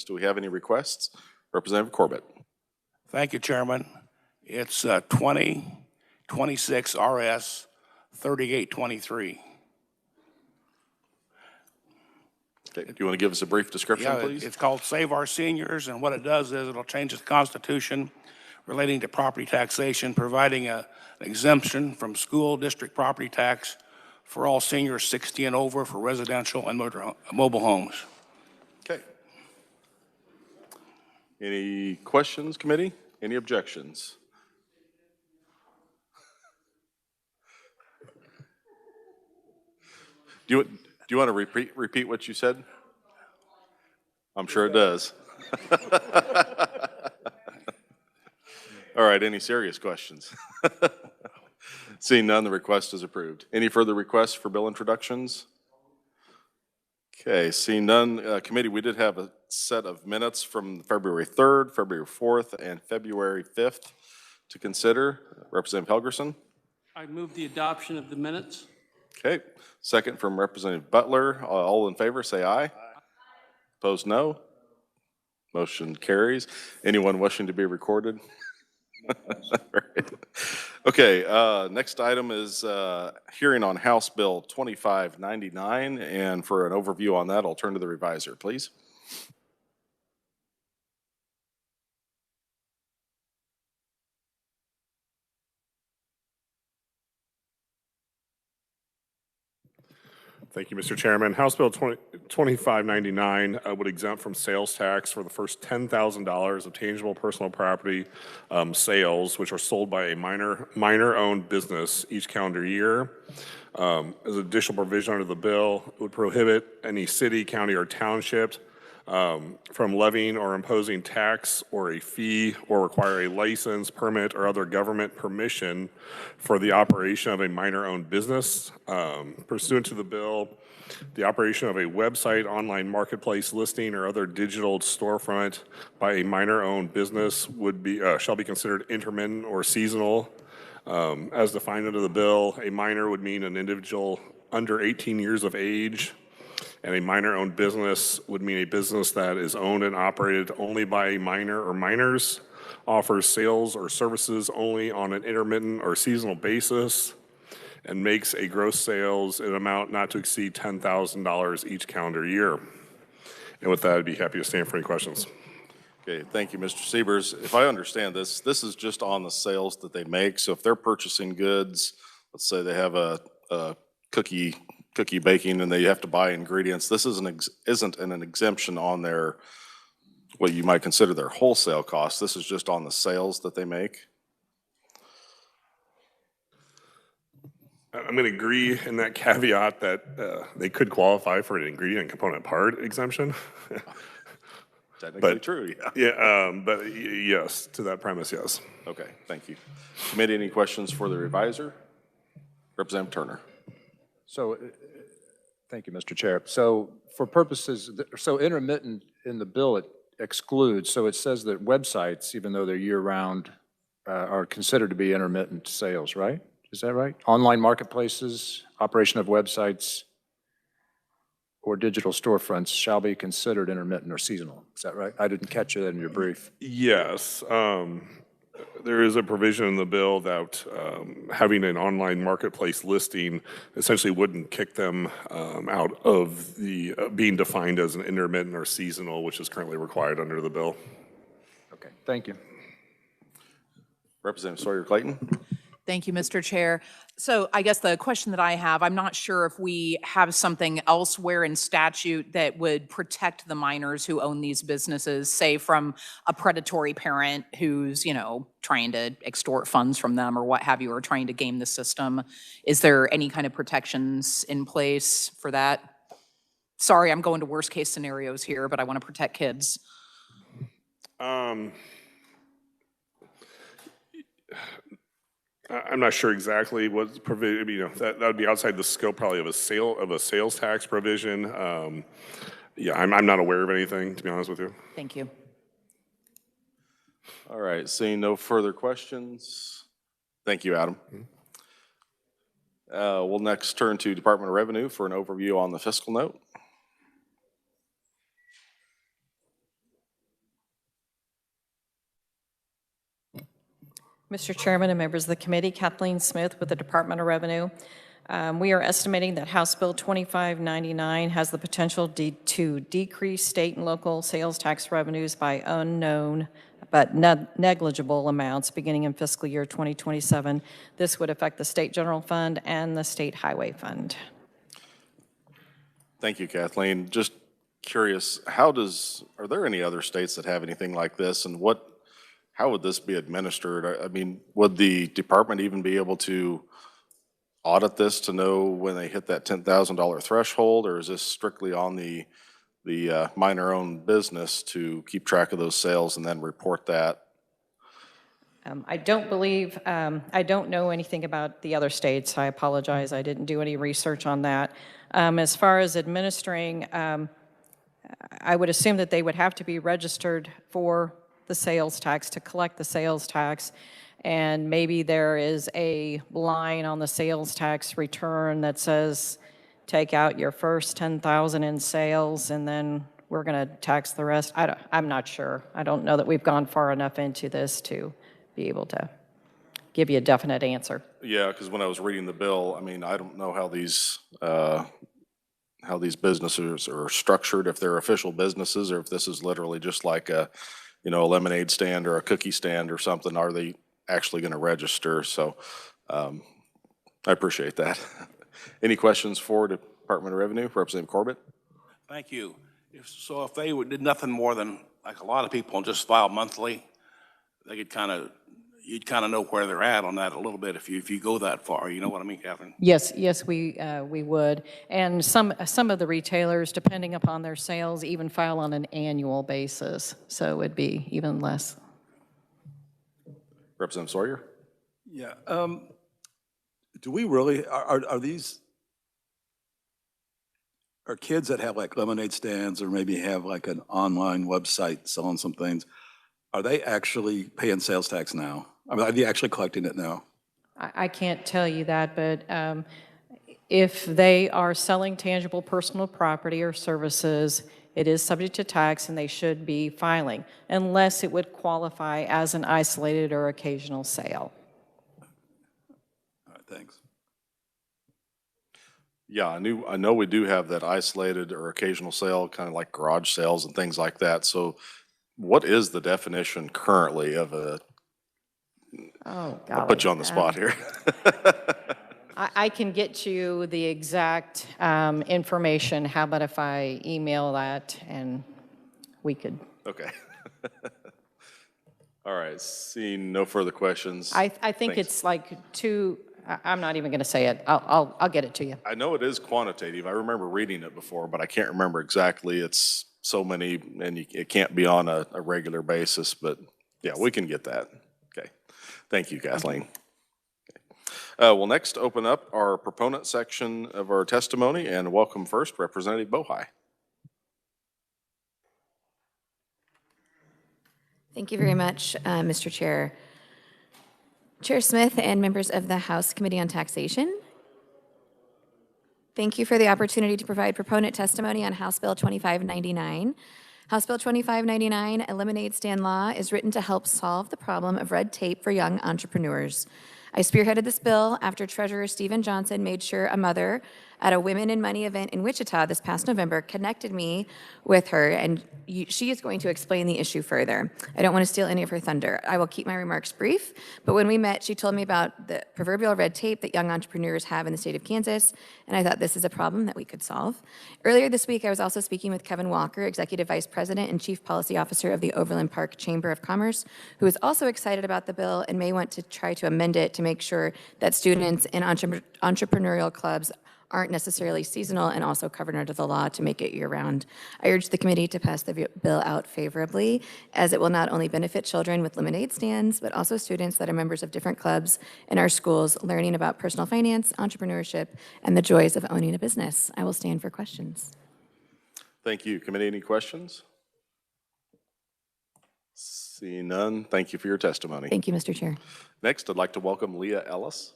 Do we have any requests? Representative Corbett. Thank you, Chairman. It's 2026 RS 3823. Okay. Do you want to give us a brief description, please? It's called Save Our Seniors, and what it does is it'll change the Constitution relating to property taxation, providing an exemption from school district property tax for all seniors 60 and over for residential and mobile homes. Okay. Any questions, committee? Any objections? Do you want to repeat what you said? I'm sure it does. All right, any serious questions? Seeing none, the request is approved. Any further requests for bill introductions? Okay, seeing none, committee, we did have a set of minutes from February 3rd, February 4th, and February 5th to consider. Representative Helgerson. I move the adoption of the minutes. Okay, second from Representative Butler. All in favor, say aye. Aye. Opposed, no. Motion carries. Anyone wishing to be recorded? Right. Okay, next item is hearing on House Bill 2599, and for an overview on that, I'll turn to the reviser, please. Thank you, Mr. Chairman. House Bill 2599 would exempt from sales tax for the first $10,000 of tangible personal property sales, which are sold by a minor-owned business each calendar year. As an additional provision under the bill, it would prohibit any city, county, or township from levying or imposing tax or a fee or require a license, permit, or other government permission for the operation of a minor-owned business. Pursuant to the bill, the operation of a website, online marketplace listing, or other digital storefront by a minor-owned business would be shall be considered intermittent or seasonal. As defined under the bill, a minor would mean an individual under 18 years of age, and a minor-owned business would mean a business that is owned and operated only by a minor or minors, offers sales or services only on an intermittent or seasonal basis, and makes a gross sales in an amount not to exceed $10,000 each calendar year. And with that, I'd be happy to stand for any questions. Okay, thank you, Mr. Siebers. If I understand this is just on the sales that they make. So if they're purchasing goods, let's say they have a cookie baking and they have to buy ingredients, this isn't an exemption on their, what you might consider their wholesale costs. This is just on the sales that they make. I'm going to agree in that caveat that they could qualify for an ingredient and component part exemption. Technically true, yeah. Yeah, but yes, to that premise, yes. Okay, thank you. Committee, any questions for the reviser? Representative Turner. So, thank you, Mr. Chair. So, for purposes, so intermittent in the bill it excludes. So it says that websites, even though they're year-round, are considered to be intermittent sales, right? Is that right? Online marketplaces, operation of websites, or digital storefronts shall be considered intermittent or seasonal. Is that right? I didn't catch that in your brief. Yes. There is a provision in the bill that having an online marketplace listing essentially wouldn't kick them out of the being defined as an intermittent or seasonal, which is currently required under the bill. Okay, thank you. Representative Sawyer-Clayton. Thank you, Mr. Chair. So I guess the question that I have, I'm not sure if we have something elsewhere in statute that would protect the minors who own these businesses, say from a predatory parent who's, trying to extort funds from them or what have you, or trying to game the system. Is there any kind of protections in place for that? Sorry, I'm going to worst case scenarios here, but I want to protect kids. I'm not sure exactly what provision. That would be outside the scope probably of a sales tax provision. Yeah, I'm not aware of anything, to be honest with you. Thank you. All right, seeing no further questions. Thank you, Adam. We'll next turn to Department of Revenue for an overview on the fiscal note. Mr. Chairman and members of the committee, Kathleen Smith with the Department of Revenue. We are estimating that House Bill 2599 has the potential to decrease state and local sales tax revenues by unknown but negligible amounts beginning in fiscal year 2027. This would affect the state general fund and the state highway fund. Thank you, Kathleen. Just curious, are there any other states that have anything like this, and how would this be administered? I mean, would the department even be able to audit this to know when they hit that $10,000 threshold, or is this strictly on the minor-owned business to keep track of those sales and then report that? I don't know anything about the other states. I apologize. I didn't do any research on that. As far as administering, I would assume that they would have to be registered for the sales tax to collect the sales tax. And maybe there is a line on the sales tax return that says, take out your first 10,000 in sales and then we're going to tax the rest. I'm not sure. I don't know that we've gone far enough into this to be able to give you a definite answer. Yeah, because when I was reading the bill, I mean, I don't know how these businesses are structured, if they're official businesses or if this is literally just like a lemonade stand or a cookie stand or something. Are they actually going to register? So I appreciate that. Any questions for Department of Revenue? Representative Corbett? Thank you. If they did nothing more than, like a lot of people, just file monthly, they could you'd kind of know where they're at on that a little bit if you go that far. You know what I mean, Catherine? Yes, we would. And some of the retailers, depending upon their sales, even file on an annual basis. So it'd be even less. Representative Sawyer? Yeah. Do we really, are these, are kids that have like lemonade stands or maybe have like an online website selling some things, are they actually paying sales tax now? I mean, are they actually collecting it now? I can't tell you that, but if they are selling tangible personal property or services, it is subject to tax and they should be filing, unless it would qualify as an isolated or occasional sale. All right, thanks. Yeah, I know we do have that isolated or occasional sale, kind of like garage sales and things like that. So what is the definition currently of Oh, I'll put you on the spot here. I can get you the exact information. How about if I email that and we could? Okay. All right, seeing no further questions. I think Thanks. it's like I'm not even going to say it. I'll get it to you. I know it is quantitative. I remember reading it before, but I can't remember exactly. It's so many, and it can't be on a regular basis, but yeah, we can get that. Okay. Thank you, Kathleen. We'll next open up our proponent section of our testimony and welcome first Representative Bohai. Thank you very much, Mr. Chair. Chair Smith and members of the House Committee on Taxation, thank you for the opportunity to provide proponent testimony on House Bill 2599. House Bill 2599, Eliminate Stand Law, is written to help solve the problem of red tape for young entrepreneurs. I spearheaded this bill after Treasurer Stephen Johnson made sure a mother at a Women in Money event in Wichita this past November connected me with her, and she is going to explain the issue further. I don't want to steal any of her thunder. I will keep my remarks brief, but when we met, she told me about the proverbial red tape that young entrepreneurs have in the state of Kansas, and I thought this is a problem that we could solve. Earlier this week, I was also speaking with Kevin Walker, Executive Vice President and Chief Policy Officer of the Overland Park Chamber of Commerce, who is also excited about the bill and may want to try to amend it to make sure that students in entrepreneurial clubs aren't necessarily seasonal and also covered under the law to make it year-round. I urge the committee to pass the bill out favorably, as it will not only benefit children with lemonade stands, but also students that are members of different clubs in our schools learning about personal finance, entrepreneurship, and the joys of owning a business. I will stand for questions. Thank you. Committee, any questions? Seeing none, thank you for your testimony. Thank you, Mr. Chair. Next, I'd like to welcome Leah Ellis.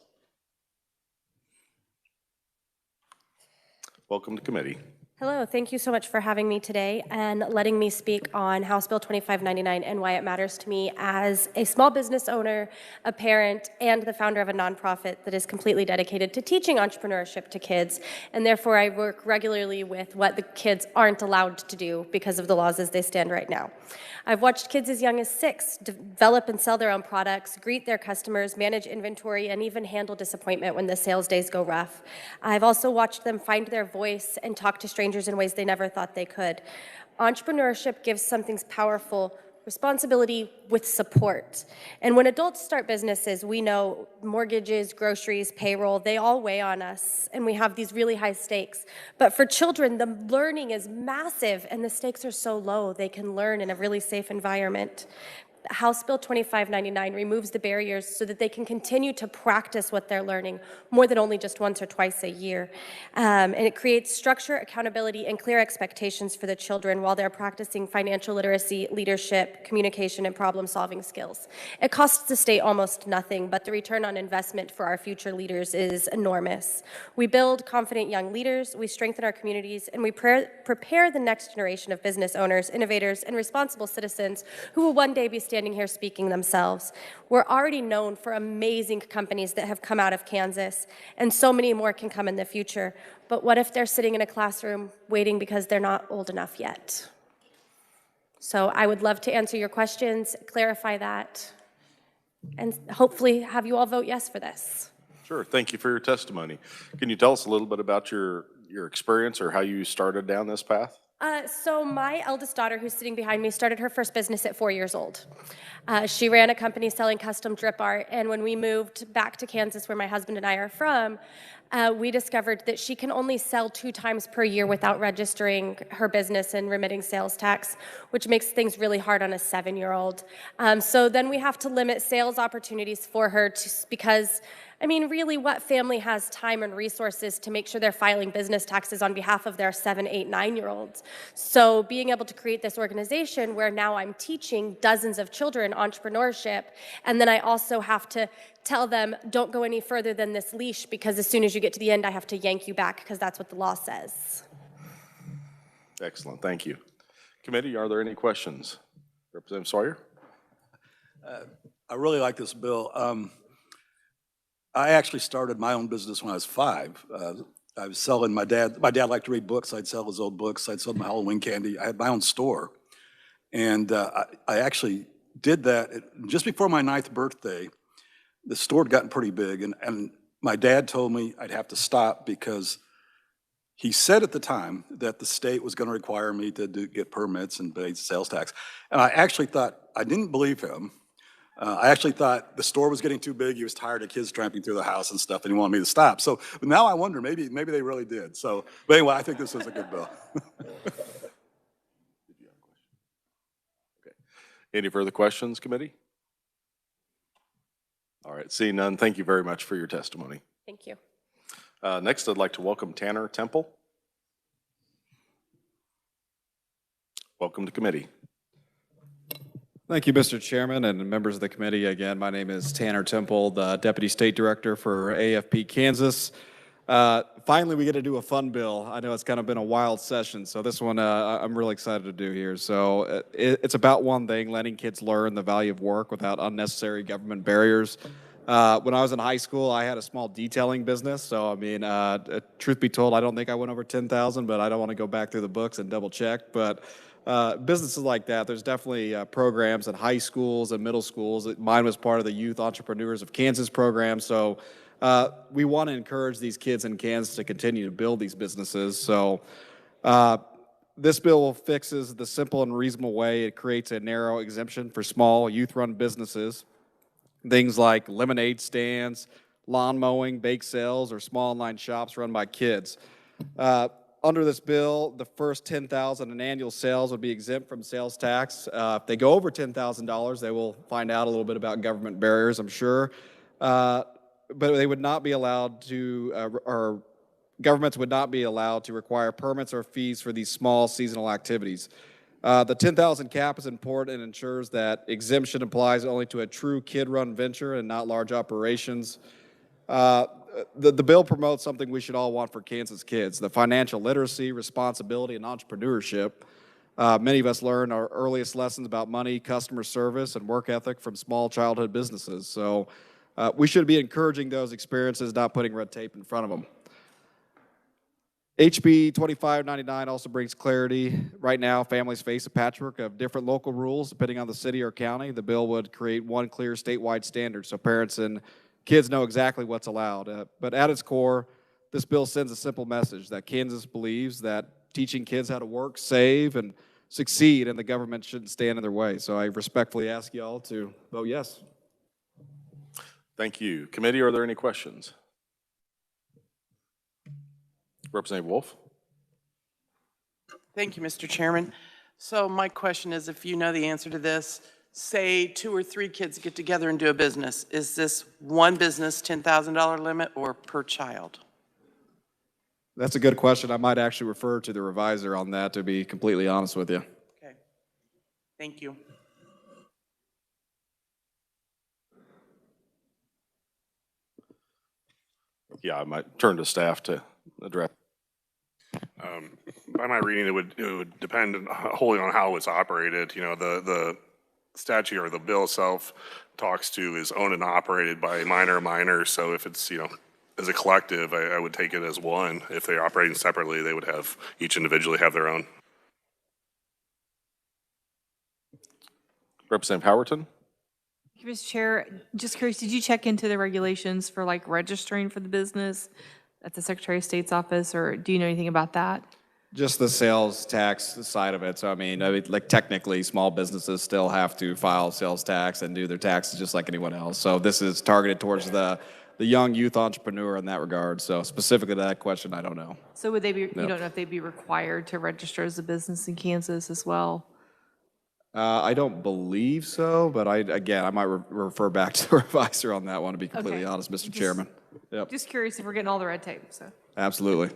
Welcome to committee. Hello, thank you so much for having me today and letting me speak on House Bill 2599 and why it matters to me as a small business owner, a parent, and the founder of a nonprofit that is completely dedicated to teaching entrepreneurship to kids. And therefore, I work regularly with what the kids aren't allowed to do because of the laws as they stand right now. I've watched kids as young as 6 develop and sell their own products, greet their customers, manage inventory, and even handle disappointment when the sales days go rough. I've also watched them find their voice and talk to strangers in ways they never thought they could. Entrepreneurship gives something powerful, responsibility with support. And when adults start businesses, we know mortgages, groceries, payroll, they all weigh on us, and we have these really high stakes. But for children, the learning is massive, and the stakes are so low, they can learn in a really safe environment. House Bill 2599 removes the barriers so that they can continue to practice what they're learning more than only just once or twice a year. And it creates structure, accountability, and clear expectations for the children while they're practicing financial literacy, leadership, communication, and problem-solving skills. It costs the state almost nothing, but the return on investment for our future leaders is enormous. We build confident young leaders, we strengthen our communities, and we prepare the next generation of business owners, innovators, and responsible citizens who will one day be standing here speaking themselves. We're already known for amazing companies that have come out of Kansas, and so many more can come in the future. But what if they're sitting in a classroom waiting because they're not old enough yet? So I would love to answer your questions, clarify that, and hopefully have you all vote yes for this. Sure, thank you for your testimony. Can you tell us a little bit about your experience or how you started down this path? So my eldest daughter, who's sitting behind me, started her first business at 4 years old. She ran a company selling custom drip art, and when we moved back to Kansas, where my husband and I are from, we discovered that she can only sell 2 times per year without registering her business and remitting sales tax, which makes things really hard on a 7-year-old. So then we have to limit sales opportunities for her because I mean, really, what family has time and resources to make sure they're filing business taxes on behalf of their 7, 8, 9-year-olds? So being able to create this organization where now I'm teaching dozens of children entrepreneurship, and then I also have to tell them, don't go any further than this leash, because as soon as you get to the end, I have to yank you back, because that's what the law says. Excellent, thank you. Committee, are there any questions? Representative Sawyer? I really like this bill. I actually started my own business when I was 5. I was selling my dad liked to read books. I'd sell his old books. I'd sell my Halloween candy. I had my own store. And I actually did that just before my 9th birthday. The store had gotten pretty big. And my dad told me I'd have to stop because he said at the time that the state was going to require me to get permits and pay sales tax. And I actually thought, I didn't believe him. I actually thought the store was getting too big. He was tired of kids tramping through the house and stuff, and he wanted me to stop. So but now I wonder, maybe they really did. So, but anyway, I think this is a good bill. Okay. Any further questions, committee? All right, seeing none, thank you very much for your testimony. Thank you. Next, I'd like to welcome Tanner Temple. Welcome to committee. Thank you, Mr. Chairman and members of the committee. Again, my name is Tanner Temple, the Deputy State Director for AFP Kansas. Finally, we get to do a fun bill. I know it's kind of been a wild session, so this one I'm really excited to do here. So it's about one thing, letting kids learn the value of work without unnecessary government barriers. When I was in high school, I had a small detailing business. So, I mean, truth be told, I don't think I went over 10,000, but I don't want to go back through the books and double check. But businesses like that, there's definitely programs at high schools and middle schools. Mine was part of the Youth Entrepreneurs of Kansas program. So we want to encourage these kids in Kansas to continue to build these businesses. So this bill fixes the simple and reasonable way. It creates a narrow exemption for small youth-run businesses. Things like lemonade stands, lawn mowing, bake sales, or small online shops run by kids. Under this bill, the first $10,000 in annual sales would be exempt from sales tax. If they go over $10,000, they will find out a little bit about government barriers, I'm sure. But they would not be allowed to, or governments would not be allowed to require permits or fees for these small seasonal activities. The 10,000 cap is important and ensures that exemption applies only to a true kid-run venture and not large operations. the bill promotes something we should all want for Kansas kids, the financial literacy, responsibility, and entrepreneurship. Many of us learn our earliest lessons about money, customer service, and work ethic from small childhood businesses. So we should be encouraging those experiences, not putting red tape in front of them. HB 2599 also brings clarity. Right now, families face a patchwork of different local rules depending on the city or county. The bill would create one clear statewide standard so parents and kids know exactly what's allowed. But at its core, this bill sends a simple message that Kansas believes that teaching kids how to work, save, and succeed, and the government shouldn't stand in their way. So I respectfully ask you all to vote yes. Thank you. Committee, are there any questions? Representative Wolf? Thank you, Mr. Chairman. So my question is, if you know the answer to this, say 2 or 3 kids get together and do a business. Is this one business $10,000 limit or per child? That's a good question. I might actually refer to the revisor on that, to be completely honest with you. Okay. Thank you. Yeah, I might turn to staff to address. By my reading, it would depend wholly on how it's operated. You know, the statute or the bill itself talks to is owned and operated by a minor. So if it's, you know, as a collective, I would take it as one. If they're operating separately, they would have each individually have their own. Representative Howerton? Mr. Chair, just curious, did you check into the regulations for like registering for the business at the Secretary of State's office, or do you know anything about that? Just the sales tax side of it. So I mean, like technically, small businesses still have to file sales tax and do their taxes just like anyone else. So this is targeted towards the young youth entrepreneur in that regard. So specifically to that question, I don't know. So would they be, No. you don't know if they'd be required to register as a business in Kansas as well? I don't believe so, but I might refer back to the revisor on that one, to be completely Okay. honest, Mr. Just- Chairman. Yep, Just curious if we're getting all the red tape, so. absolutely.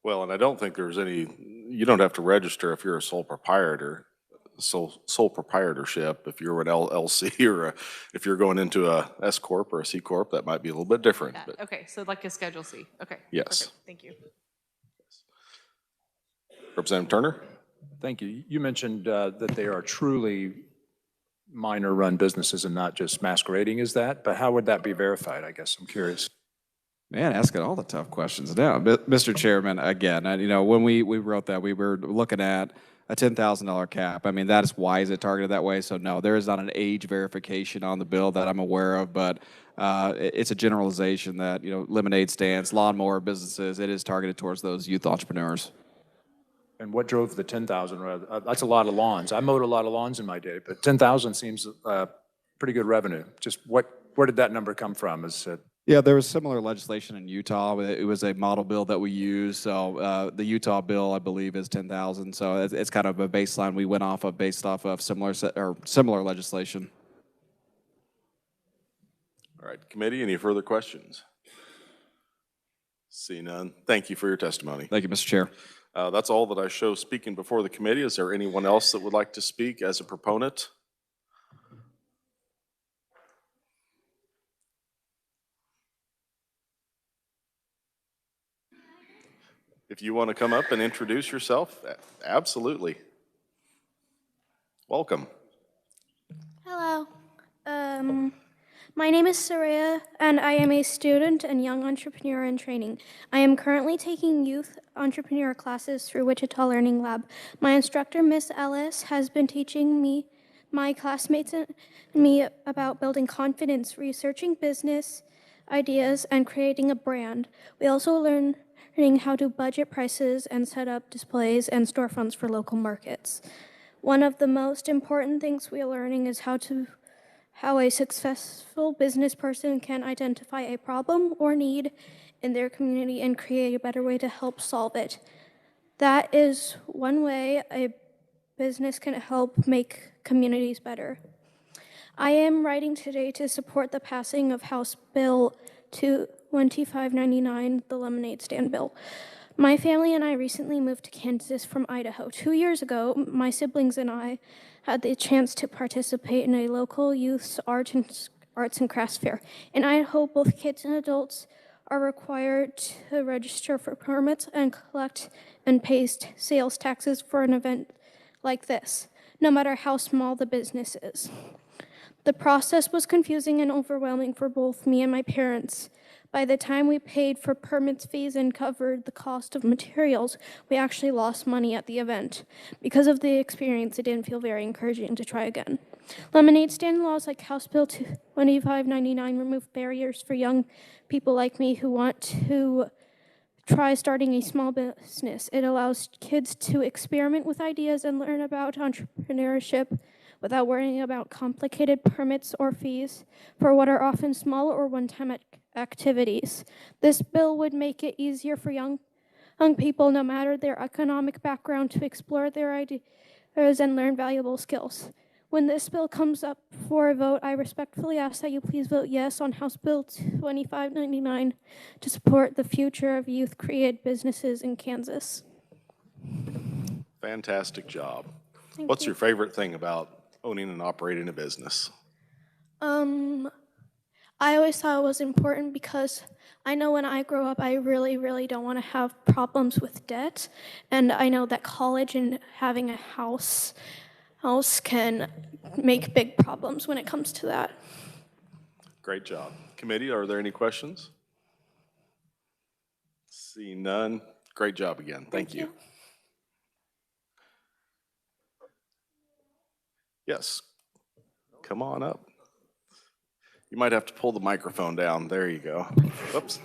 Well, and I don't think there's any, you don't have to register if you're a sole proprietor, sole proprietorship. If you're an LLC or if you're going into a S Corp or a C Corp, that might be a little bit different. But Okay, so like a Schedule C, okay. Yes. Perfect. Thank you. Representative Turner? Thank you. You mentioned that they are truly minor-run businesses and not just masquerading as that, but how would that be verified, I guess? I'm curious. Man, asking all the tough questions now. Mr. Chairman, again, you know, when we wrote that, we were looking at a $10,000 cap. I mean, that is why is it targeted that way? So no, there is not an age verification on the bill that I'm aware of, but it's a generalization that, you know, lemonade stands, lawnmower businesses, it is targeted towards those youth entrepreneurs. And what drove the 10,000? That's a lot of lawns. I mowed a lot of lawns in my day, but 10,000 seems pretty good revenue. Just where did that number come from? Yeah, there was similar legislation in Utah. It was a model bill that we used. So the Utah bill, I believe, is 10,000. So it's kind of a baseline we went off of based off of similar legislation. All right, committee, any further questions? See none. Thank you for your testimony. Thank you, Mr. Chair. That's all that I show speaking before the committee. Is there anyone else that would like to speak as a proponent? If you want to come up and introduce yourself, absolutely. Welcome. Hello. My name is Soraya, and I am a student and young entrepreneur in training. I am currently taking youth entrepreneur classes through Wichita Learning Lab. My instructor, Miss Ellis, has been teaching me, my classmates, and me about building confidence, researching business ideas, and creating a brand. We also learning how to budget prices and set up displays and storefronts for local markets. One of the most important things we are learning is how a successful business person can identify a problem or need in their community and create a better way to help solve it. That is one way a business can help make communities better. I am writing today to support the passing of House Bill 2599, the lemonade stand bill. My family and I recently moved to Kansas from Idaho. 2 years ago, my siblings and I had the chance to participate in a local youth's art and arts and crafts fair. In Idaho, both kids and adults are required to register for permits and collect and pay sales taxes for an event like this, no matter how small the business is. The process was confusing and overwhelming for both me and my parents. By the time we paid for permits fees and covered the cost of materials, we actually lost money at the event. Because of the experience, it didn't feel very encouraging to try again. Lemonade stand laws like House Bill 2599 remove barriers for young people like me who want to try starting a small business. It allows kids to experiment with ideas and learn about entrepreneurship without worrying about complicated permits or fees for what are often small or one-time activities. This bill would make it easier for young people, no matter their economic background, to explore their ideas and learn valuable skills. When this bill comes up for a vote, I respectfully ask that you please vote yes on House Bill 2599 to support the future of youth-created businesses in Kansas. Fantastic job. Thank What's you. your favorite thing about owning and operating a business? I always thought it was important because I know when I grow up, I really, really don't want to have problems with debt. And I know that college and having a house can make big problems when it comes to that. Great job. Committee, are there any questions? See none. Great job again. Thank you. Yes. Come on up. You might have to pull the microphone down. There you go. Whoops.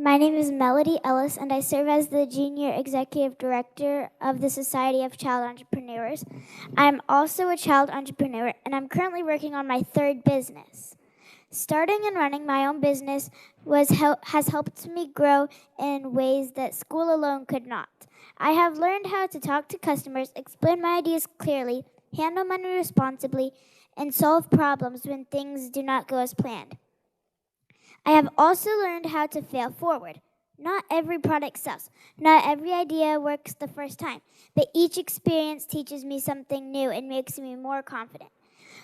My name is Melody Ellis, and I serve as the Junior Executive Director of the Society of Child Entrepreneurs. I'm also a child entrepreneur, and I'm currently working on my third business. Starting and running my own business has helped me grow in ways that school alone could not. I have learned how to talk to customers, explain my ideas clearly, handle money responsibly, and solve problems when things do not go as planned. I have also learned how to fail forward. Not every product sells. Not every idea works the first time, but each experience teaches me something new and makes me more confident.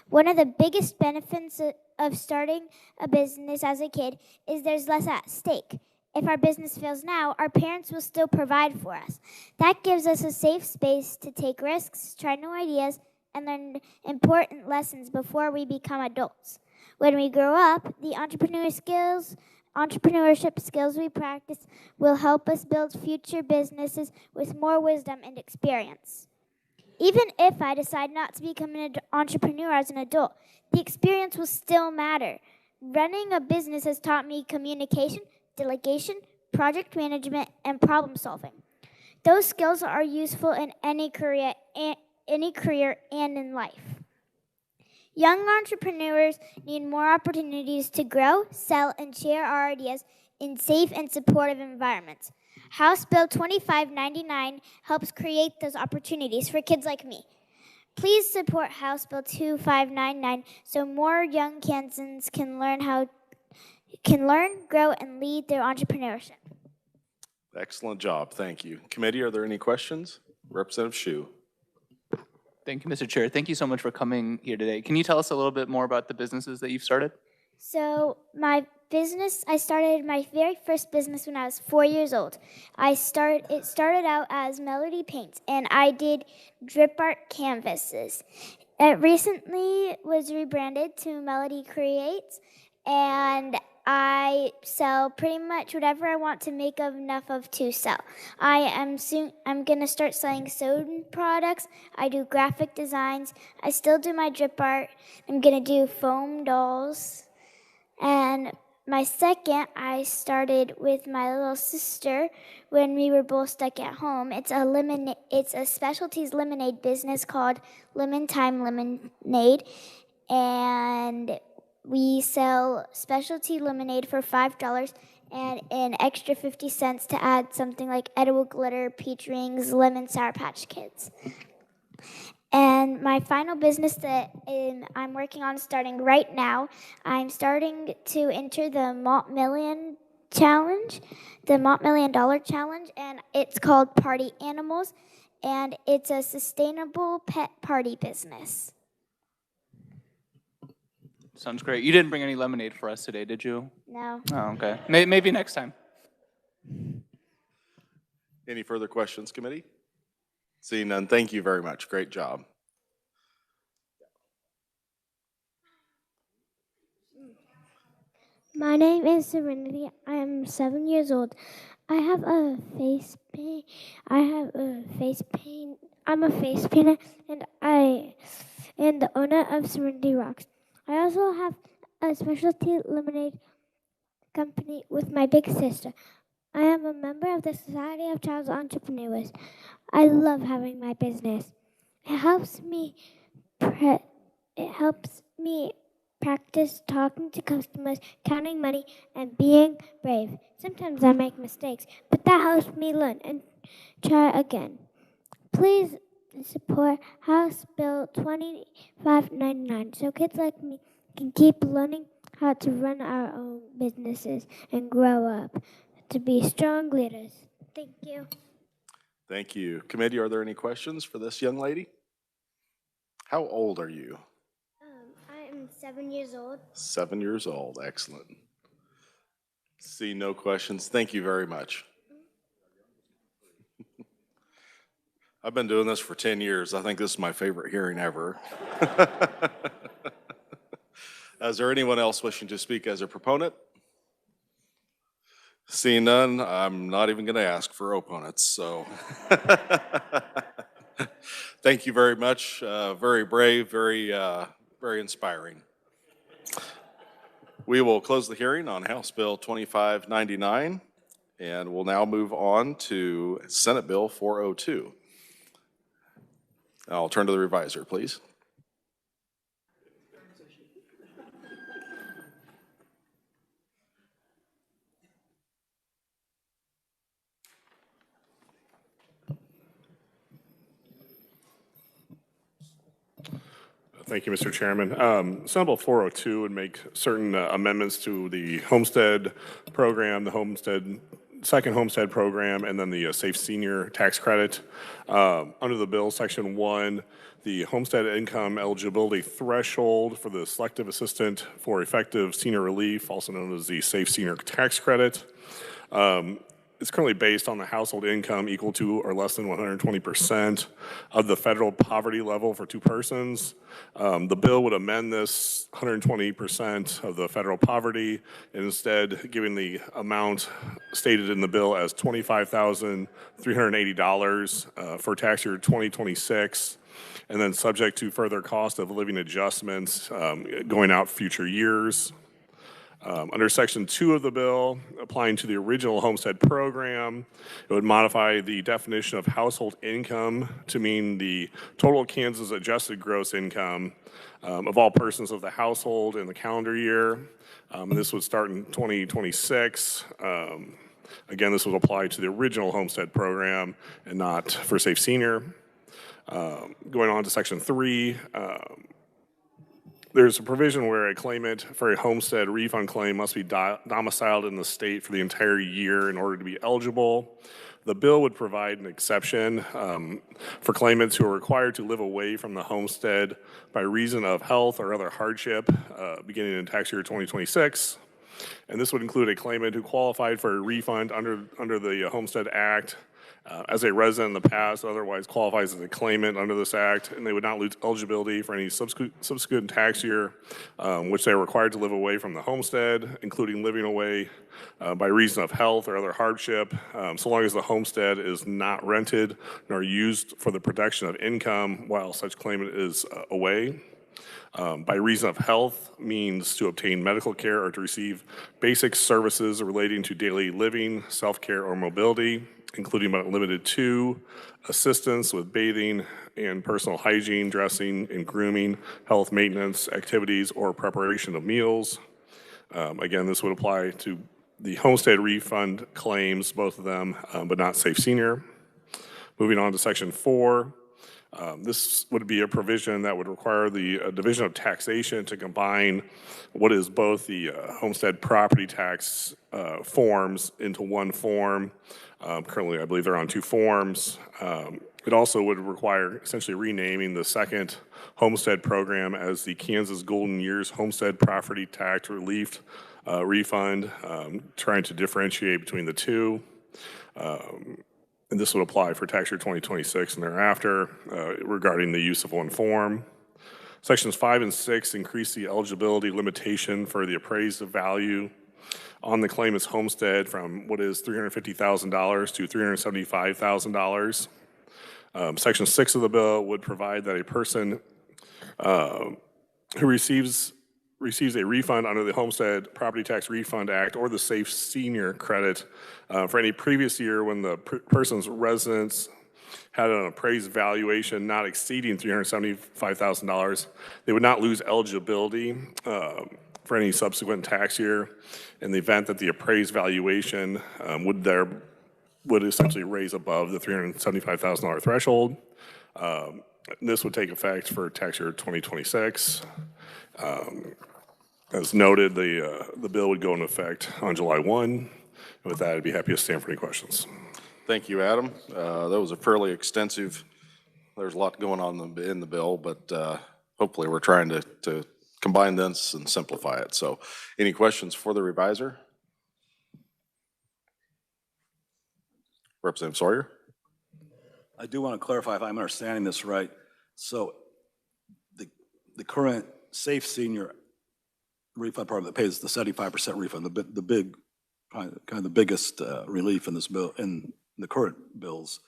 One of the biggest benefits of starting a business as a kid is there's less at stake. If our business fails now, our parents will still provide for us. That gives us a safe space to take risks, try new ideas, and learn important lessons before we become adults. When we grow up, the entrepreneurship skills we practice will help us build future businesses with more wisdom and experience. Even if I decide not to become an entrepreneur as an adult, the experience will still matter. Running a business has taught me communication, delegation, project management, and problem solving. Those skills are useful in any career and in life. Young entrepreneurs need more opportunities to grow, sell, and share our ideas in safe and supportive environments. House Bill 2599 helps create those opportunities for kids like me. Please support House Bill 2599 so more young Kansans can learn, grow, and lead their entrepreneurship. Excellent job. Thank you. Committee, are there any questions? Representative Shu. Thank you, Mr. Chair. Thank you so much for coming here today. Can you tell us a little bit more about the businesses that you've started? So I started my very first business when I was 4 years old. It started out as Melody Paints, and I did drip art canvases. It recently was rebranded to Melody Creates, and I sell pretty much whatever I want to make enough of to sell. I'm going to start selling sewn products. I do graphic designs. I still do my drip art. I'm going to do foam dolls. And my second, I started with my little sister when we were both stuck at home. It's a specialties lemonade business called Lemon Time Lemonade. And we sell specialty lemonade for $5 and an extra 50 cents to add something like edible glitter, peach rings, lemon Sour Patch Kids. And my final business that I'm working on starting right now, I'm starting to enter the Malt Million Challenge, the Malt $1 Million Challenge, and it's called Party Animals, and it's a sustainable pet party business. Sounds great. You didn't bring any lemonade for us today, did you? No. Oh, okay. Maybe next time. Any further questions, committee? Seeing none, thank you very much. Great job. My name is Serenity. I am 7 years old. I have a face paint. I'm a face painter, and I am the owner of Serenity Rocks. I also have a specialty lemonade company with my big sister. I am a member of the Society of Child Entrepreneurs. I love having my business. It helps me practice talking to customers, counting money, and being brave. Sometimes I make mistakes, but that helps me learn and try again. Please support House Bill 2599 so kids like me can keep learning how to run our own businesses and grow up to be strong leaders. Thank you. Thank you. Committee, are there any questions for this young lady? How old are you? I am 7 years old. 7 years old. Excellent. See no questions. Thank you very much. I've been doing this for 10 years. I think this is my favorite hearing ever. Is there anyone else wishing to speak as a proponent? Seeing none, I'm not even going to ask for opponents, so. Thank you very much. Very brave, very inspiring. We will close the hearing on House Bill 2599, and we'll now move on to Senate Bill 402. I'll turn to the reviser, please. Thank you, Mr. Chairman. Senate Bill 402 would make certain amendments to the homestead program, the second homestead program, and then the Safe Senior Tax Credit. Under the bill, Section 1, the homestead income eligibility threshold for the selective assistant for effective senior relief, also known as the Safe Senior Tax Credit, it's currently based on the household income equal to or less than 120% of the federal poverty level for two persons. The bill would amend this 120% of the federal poverty, and instead giving the amount stated in the bill as $25,380 for tax year 2026, and then subject to further cost of living adjustments going out future years. Under Section 2 of the bill, applying to the original homestead program, it would modify the definition of household income to mean the total Kansas adjusted gross income of all persons of the household in the calendar year. This would start in 2026. Again, this would apply to the original homestead program and not for Safe Senior. Going on to Section 3, there's a provision where a claimant for a homestead refund claim must be domiciled in the state for the entire year in order to be eligible. The bill would provide an exception for claimants who are required to live away from the homestead by reason of health or other hardship beginning in tax year 2026. And this would include a claimant who qualified for a refund under the Homestead Act as a resident in the past, otherwise qualifies as a claimant under this act, and they would not lose eligibility for any subsequent tax year which they are required to live away from the homestead, including living away by reason of health or other hardship, so long as the homestead is not rented nor used for the production of income while such claimant is away. By reason of health means to obtain medical care or to receive basic services relating to daily living, self-care, or mobility, including but not limited to assistance with bathing and personal hygiene, dressing and grooming, health maintenance activities, or preparation of meals. Again, this would apply to the homestead refund claims, both of them, but not Safe Senior. Moving on to Section 4. This would be a provision that would require the Division of Taxation to combine what is both the homestead property tax forms into one form. Currently, I believe they're on two forms. It also would require essentially renaming the second homestead program as the Kansas Golden Years Homestead Property Tax Relief Refund, trying to differentiate between the two. And this would apply for tax year 2026 and thereafter regarding the use of one form. Sections 5 and 6 increase the eligibility limitation for the appraised value on the claimant's homestead from what is $350,000 to $375,000. Section 6 of the bill would provide that a person who receives a refund under the Homestead Property Tax Refund Act or the Safe Senior Credit for any previous year when the person's residence had an appraised valuation not exceeding $375,000, they would not lose eligibility for any subsequent tax year in the event that the appraised valuation would essentially raise above the $375,000 threshold. This would take effect for tax year 2026. As noted, the bill would go into effect on July 1. With that, I'd be happy to stand for any questions. Thank you, Adam. That was a fairly extensive, there's a lot going on in the bill, but hopefully we're trying to combine this and simplify it. So any questions for the reviser? Representative Sawyer? I do want to clarify if I'm understanding this right. So the current Safe Senior refund program that pays the 75% refund, the big, kind of the biggest relief in this bill, in the current bills,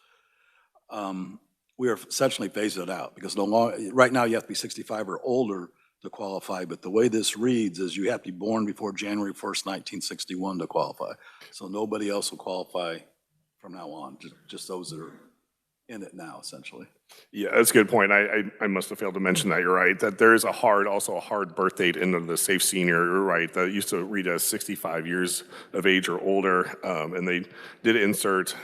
we are essentially phasing it out because no longer, right now you have to be 65 or older to qualify, but the way this reads is you have to be born before January 1st, 1961 to qualify. So nobody else will qualify from now on, just those that are in it now, essentially. Yeah, that's a good point. I must have failed to mention that. You're right, that there is also a hard birth date into the Safe Senior. You're right, that used to read as 65 years of age or older, and they did insert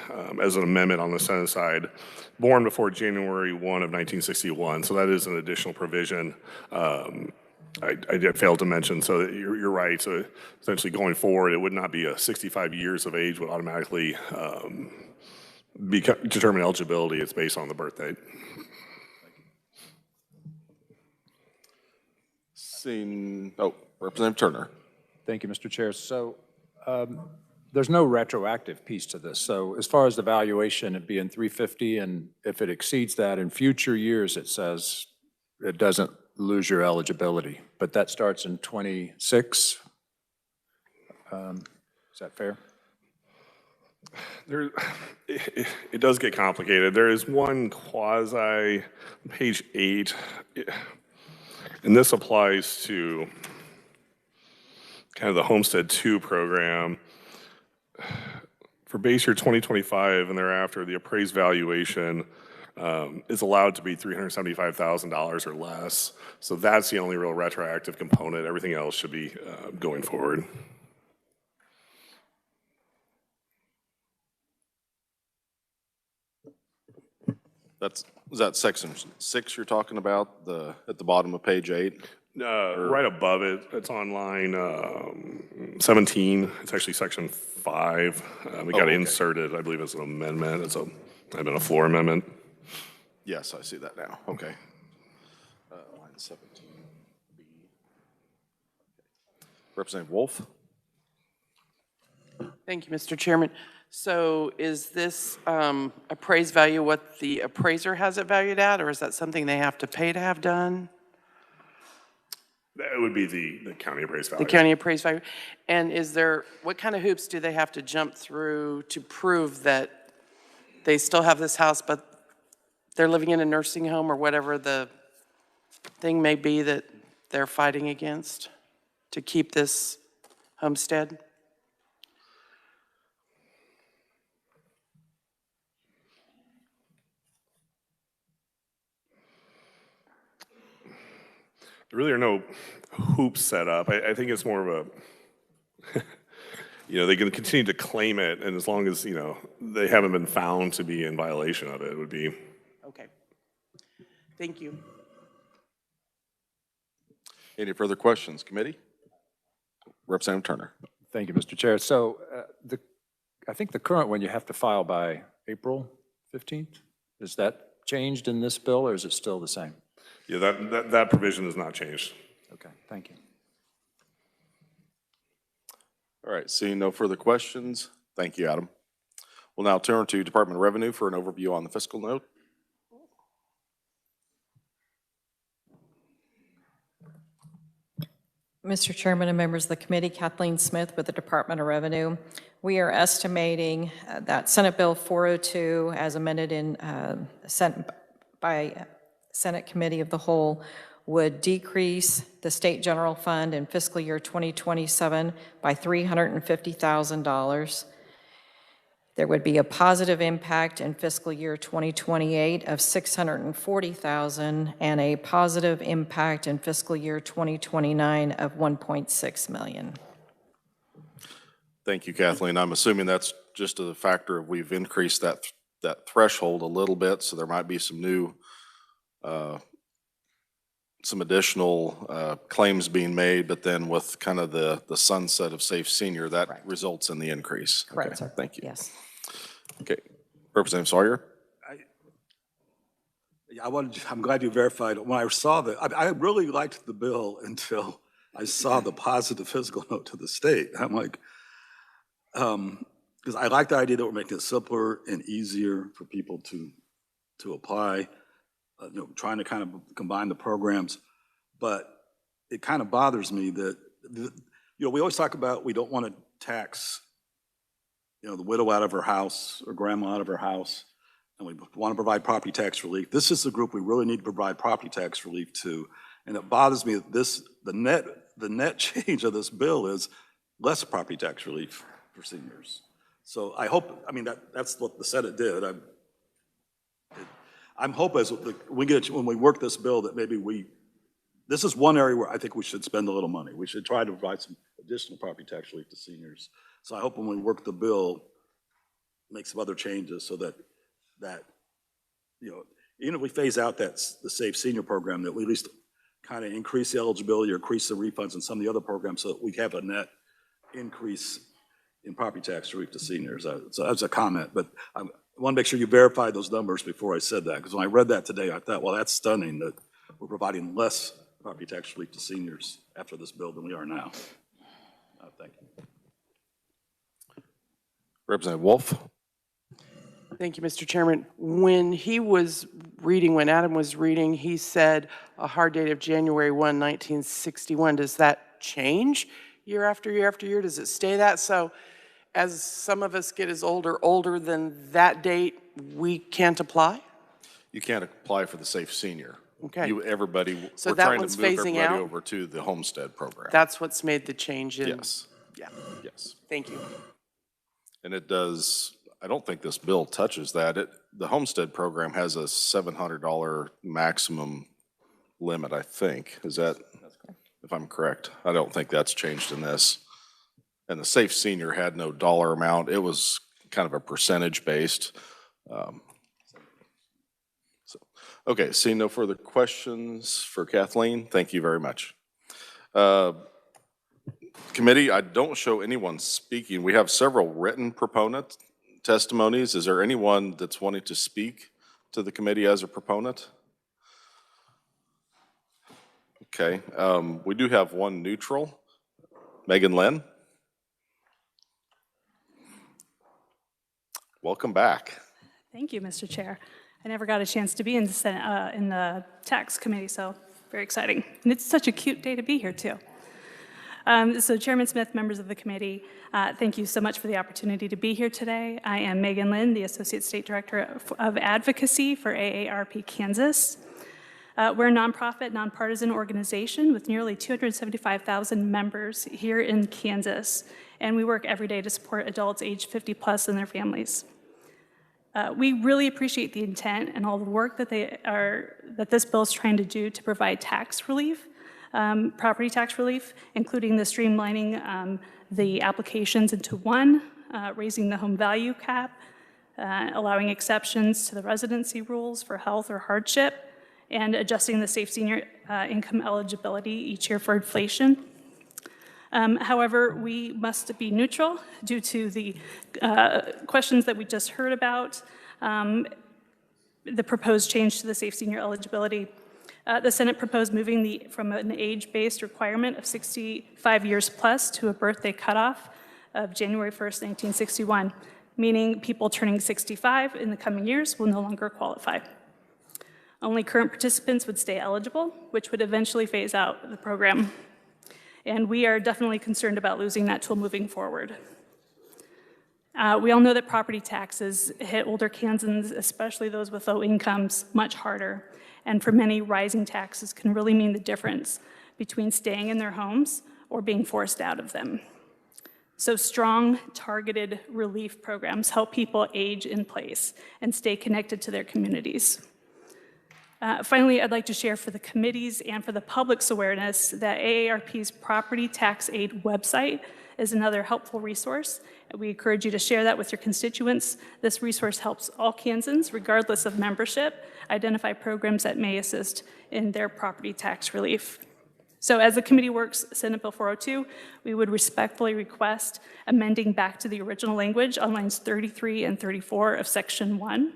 as an amendment on the Senate side, born before January 1 of 1961. So that is an additional provision. I did fail to mention, so you're right. So essentially going forward, it would not be a 65 years of age would automatically determine eligibility. It's based on the birth date. Representative Turner. Thank you, Mr. Chair. So there's no retroactive piece to this. So as far as the valuation, it'd be in 350, and if it exceeds that in future years, it says it doesn't lose your eligibility, but that starts in 26. Is that fair? It does get complicated. There is one quasi, page 8, and this applies to kind of the Homestead 2 program. For base year 2025 and thereafter, the appraised valuation is allowed to be $375,000 or less. So that's the only real retroactive component. Everything else should be going forward. Is that section 6 you're talking about, at the bottom of page 8? Right above it, it's on line 17. It's actually section 5. We got inserted, I believe, as an amendment. It's been a floor amendment. Yes, I see that now. Okay. Line 17B. Representative Wolf? Thank you, Mr. Chairman. So is this appraised value what the appraiser has it valued at, or is that something they have to pay to have done? That would be the county appraised value. The county appraised value. And what kind of hoops do they have to jump through to prove that they still have this house, but they're living in a nursing home or whatever the thing may be that they're fighting against to keep this homestead? There really are no hoops set up. I think it's more of a, they can continue to claim it, and as long as, they haven't been found to be in violation of it, it would be. Okay. Thank you. Any further questions, committee? Representative Turner. Thank you, Mr. Chair. So I think the current one you have to file by April 15th. Is that changed in this bill, or is it still the same? Yeah, that provision has not changed. Okay, thank you. All right, seeing no further questions, thank you, Adam. We'll now turn to Department of Revenue for an overview on the fiscal note. Mr. Chairman and members of the committee, Kathleen Smith with the Department of Revenue. We are estimating that Senate Bill 402, as amended in by Senate Committee of the Whole, would decrease the state general fund in fiscal year 2027 by $350,000. There would be a positive impact in fiscal year 2028 of $640,000 and a positive impact in fiscal year 2029 of $1.6 million. Thank you, Kathleen. I'm assuming that's just a factor of we've increased that threshold a little bit, so there might be some new, some additional claims being made, but then with kind of the sunset of Safe Senior, that results in the increase. Correct, Okay, sir. thank you. Yes. Okay, Representative Sawyer? I'm glad you verified. When I saw that, I really liked the bill until I saw the positive fiscal note to the state. I'm like, because I like the idea that we're making it simpler and easier for people to apply, trying to kind of combine the programs. But it kind of bothers me that, we always talk about we don't want to tax, the widow out of her house or grandma out of her house, and we want to provide property tax relief. This is the group we really need to provide property tax relief to. And it bothers me that the net change of this bill is less property tax relief for seniors. So I hope, that's what the Senate did. I'm hoping as when we work this bill that maybe this is one area where I think we should spend a little money. We should try to provide some additional property tax relief to seniors. So I hope when we work the bill, make some other changes so that even if we phase out the Safe Senior program, that we at least kind of increase the eligibility or increase the refunds in some of the other programs so that we have a net increase in property tax relief to seniors. So that's a comment, but I want to make sure you verify those numbers before I said that, because when I read that today, I thought, well, that's stunning that we're providing less property tax relief to seniors after this bill than we are now. Thank you. Representative Wolf? Thank you, Mr. Chairman. When Adam was reading, he said a hard date of January 1, 1961. Does that change year after year after year? Does it stay that? So as some of us get older than that date, we can't apply? You can't apply for the Safe Senior. Okay. So we're that trying to one's move phasing everybody out? over to the Homestead program. That's what's made the change in? Yes. Yeah. Yes. Thank you. And it does, I don't think this bill touches that. The Homestead program has a $700 maximum limit, I think. Is that, if I'm correct? I don't think that's changed in this. And the Safe Senior had no dollar amount. It was kind of a percentage based. Okay, seeing no further questions for Kathleen, thank you very much. Committee, I don't show anyone speaking. We have several written proponent testimonies. Is there anyone that's wanting to speak to the committee as a proponent? Okay, we do have one neutral. Megan Lynn. Welcome back. Thank you, Mr. Chair. I never got a chance to be in the Senate, in the tax committee, so very exciting. And it's such a cute day to be here, too. So Chairman Smith, members of the committee, thank you so much for the opportunity to be here today. I am Megan Lynn, the Associate State Director of Advocacy for AARP Kansas. We're a nonprofit, nonpartisan organization with nearly 275,000 members here in Kansas, and we work every day to support adults age 50 plus and their families. We really appreciate the intent and all the work that this bill is trying to do to provide tax relief, property tax relief, including the streamlining the applications into one, raising the home value cap, allowing exceptions to the residency rules for health or hardship, and adjusting the Safe Senior income eligibility each year for inflation. However, we must be neutral due to the questions that we just heard about. the proposed change to the safe senior eligibility. The Senate proposed moving from an age-based requirement of 65 years plus to a birthday cutoff of January 1st, 1961, meaning people turning 65 in the coming years will no longer qualify. Only current participants would stay eligible, which would eventually phase out the program. And we are definitely concerned about losing that tool moving forward. We all know that property taxes hit older Kansans, especially those with low incomes, much harder. And for many, rising taxes can really mean the difference between staying in their homes or being forced out of them. So strong, targeted relief programs help people age in place and stay connected to their communities. Finally, I'd like to share for the committees and for the public's awareness that AARP's Property Tax Aid website is another helpful resource. We encourage you to share that with your constituents. This resource helps all Kansans, regardless of membership, identify programs that may assist in their property tax relief. So as the committee works Senate Bill 402, we would respectfully request amending back to the original language on lines 33 and 34 of Section 1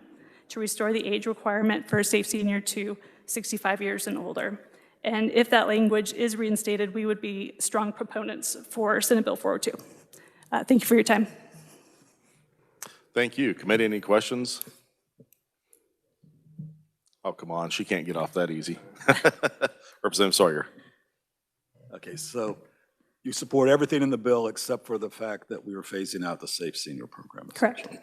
to restore the age requirement for a safe senior to 65 years and older. And if that language is reinstated, we would be strong proponents for Senate Bill 402. Thank you for your time. Thank you. Committee, any questions? Oh, come on, she can't get off that easy. Representative Sawyer. Okay, so you support everything in the bill except for the fact that we were phasing out the Safe Senior Program. Correct. Okay.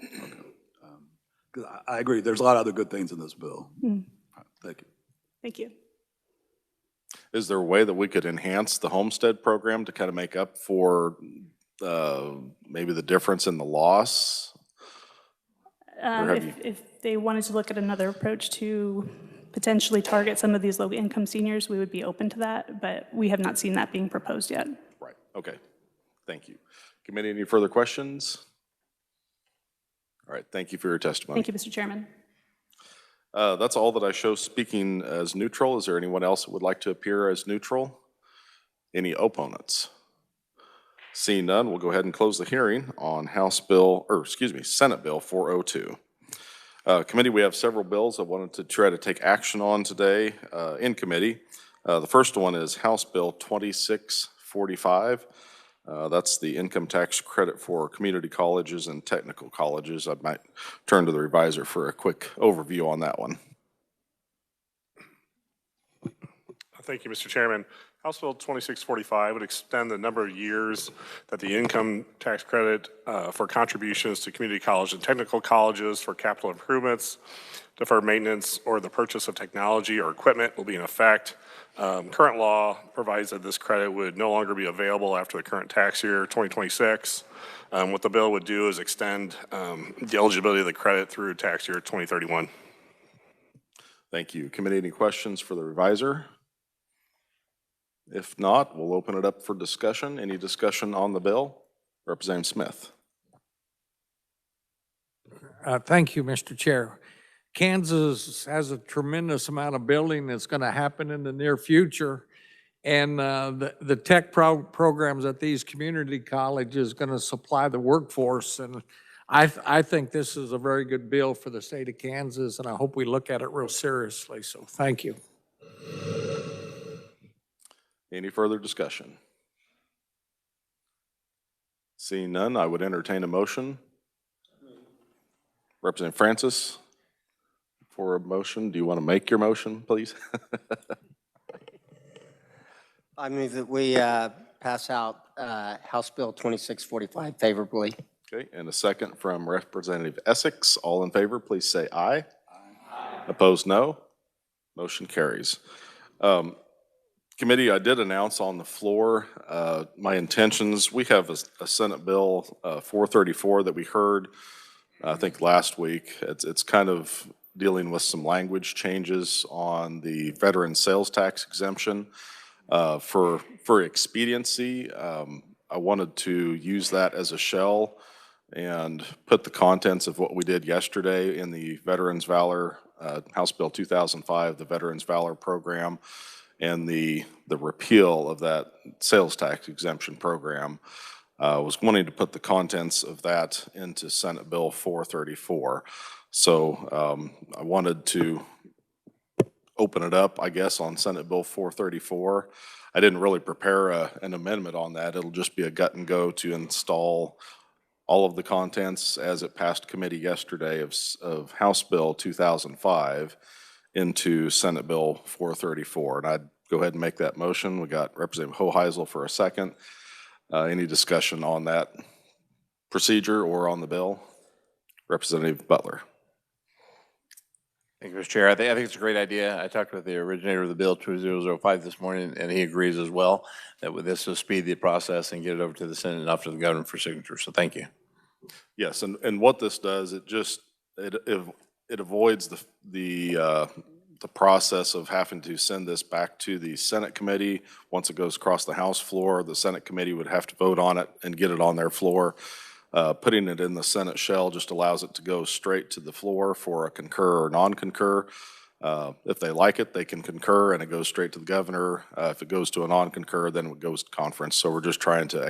'Cause I agree, there's a lot of other good things in this bill. Thank you. Thank you. Is there a way that we could enhance the homestead program to kind of make up for maybe the difference in the loss? If they wanted to look at another approach to potentially target some of these low-income seniors, we would be open to that, but we have not seen that being proposed yet. Right, okay. Thank you. Committee, any further questions? All right, thank you for your testimony. Thank you, Mr. Chairman. That's all that I show speaking as neutral. Is there anyone else that would like to appear as neutral? Any opponents? Seeing none, we'll go ahead and close the hearing on Senate Bill 402. Committee, we have several bills I wanted to try to take action on today in committee. The first one is House Bill 2645. That's the income tax credit for community colleges and technical colleges. I might turn to the reviser for a quick overview on that one. Thank you, Mr. Chairman. House Bill 2645 would extend the number of years that the income tax credit for contributions to community college and technical colleges for capital improvements, deferred maintenance, or the purchase of technology or equipment will be in effect. Current law provides that this credit would no longer be available after the current tax year, 2026. What the bill would do is extend the eligibility of the credit through tax year 2031. Thank you. Committee, any questions for the reviser? If not, we'll open it up for discussion. Any discussion on the bill? Representative Smith. Thank you, Mr. Chair. Kansas has a tremendous amount of building that's going to happen in the near future. And the tech programs at these community colleges going to supply the workforce. And I think this is a very good bill for the state of Kansas, and I hope we look at it real seriously. So thank you. Any further discussion? Seeing none, I would entertain a motion. Representative Francis, for a motion, do you want to make your motion, please? I move that we pass out House Bill 2645 favorably. Okay, and a second from Representative Essex. All in favor, please say aye. Aye. Opposed, no. Motion carries. Committee, I did announce on the floor my intentions. We have a Senate Bill 434 that we heard, I think, last week. It's kind of dealing with some language changes on the veteran sales tax exemption. For expediency, I wanted to use that as a shell and put the contents of what we did yesterday in the Veterans Valor, House Bill 2005, the Veterans Valor Program, and the repeal of that sales tax exemption program. Was wanting to put the contents of that into Senate Bill 434. So I wanted to open it up, I guess, on Senate Bill 434. I didn't really prepare an amendment on that. It'll just be a gut and go to install all of the contents as it passed committee yesterday of House Bill 2005 into Senate Bill 434. And I'd go ahead and make that motion. We got Representative Hoheisel for a second. Any discussion on that procedure or on the bill? Representative Butler. Thank you, Mr. Chair. I think it's a great idea. I talked with the originator of the bill 2005 this morning, and he agrees as well that with this will speed the process and get it over to the Senate and off to the governor for signature. So thank you. Yes, and what this does, it avoids the process of having to send this back to the Senate committee. Once it goes across the House floor, the Senate committee would have to vote on it and get it on their floor. Putting it in the Senate shell just allows it to go straight to the floor for a concur or non-concur. If they like it, they can concur and it goes straight to the governor. If it goes to a non-concur, then it goes to conference. So we're just trying to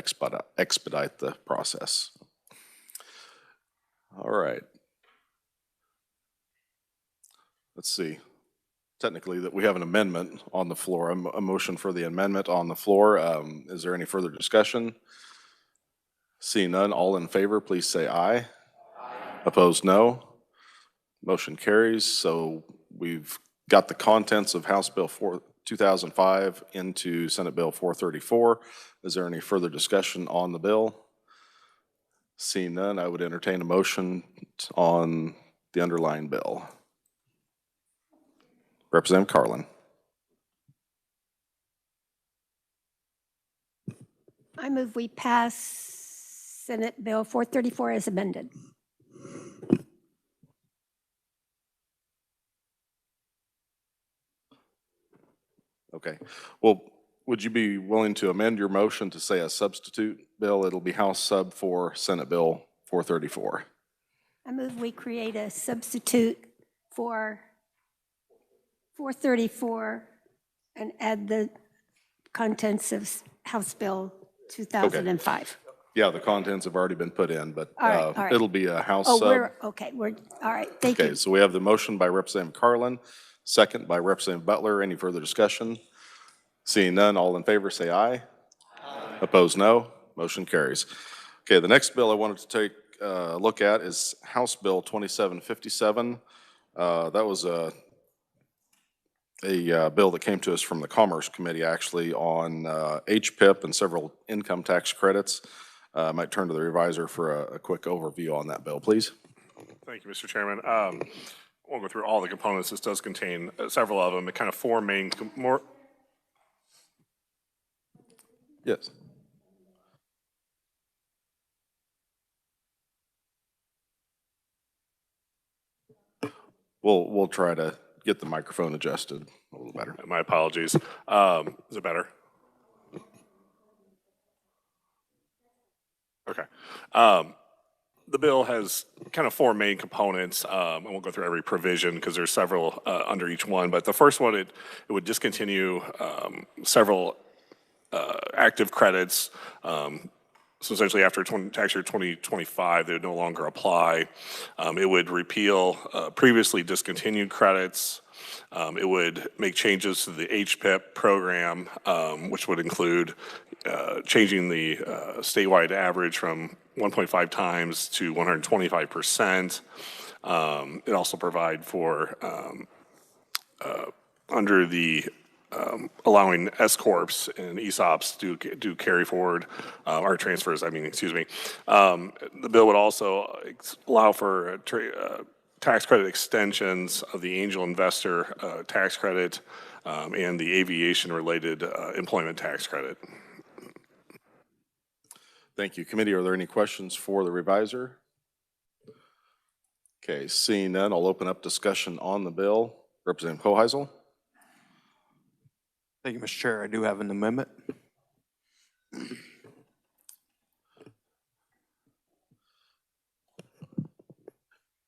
expedite the process. All right. Let's see. Technically, that we have an amendment on the floor, a motion for the amendment on the floor. Is there any further discussion? Seeing none, all in favor, please say aye. Aye. Opposed, no. Motion carries. So we've got the contents of House Bill 2005 into Senate Bill 434. Is there any further discussion on the bill? Seeing none, I would entertain a motion on the underlying bill. Representative Carlin. I move we pass Senate Bill 434 as amended. Okay. Well, would you be willing to amend your motion to say a substitute bill? It'll be House Sub for Senate Bill 434. I move we create a substitute for 434 and add the contents of House Bill 2005. Okay. Yeah, the contents have already been put in, but all right. it'll be a House Oh, Sub. we're all right. Thank you. Okay, so we have the motion by Representative Carlin, second by Representative Butler. Any further discussion? Seeing none, all in favor say aye. Aye. Opposed, no. Motion carries. Okay, the next bill I wanted to take a look at is House Bill 2757. That was a bill that came to us from the Commerce Committee, actually, on HPIP and several income tax credits. I might turn to the revisor for a quick overview on that bill, please. Thank you, Mr. Chairman. I won't go through all the components. This does contain several of them. It kind of four main, Yes. We'll try to get the microphone adjusted a little better. My apologies. Is it better? Okay. The bill has kind of four main components. I won't go through every provision because there's several under each one, but the first one, it would discontinue several active credits. So essentially after tax year 2025, they would no longer apply. It would repeal previously discontinued credits. It would make changes to the HPIP program, which would include changing the statewide average from 1.5 times to 125%. It also provide for under the allowing S-corps and ESOPs to carry forward our transfers. Excuse me. The bill would also allow for tax credit extensions of the angel investor tax credit and the aviation-related employment tax credit. Thank you. Committee, are there any questions for the revisor? Okay, seeing none, I'll open up discussion on the bill. Representative Hoheisel. Thank you, Mr. Chair. I do have an amendment. Do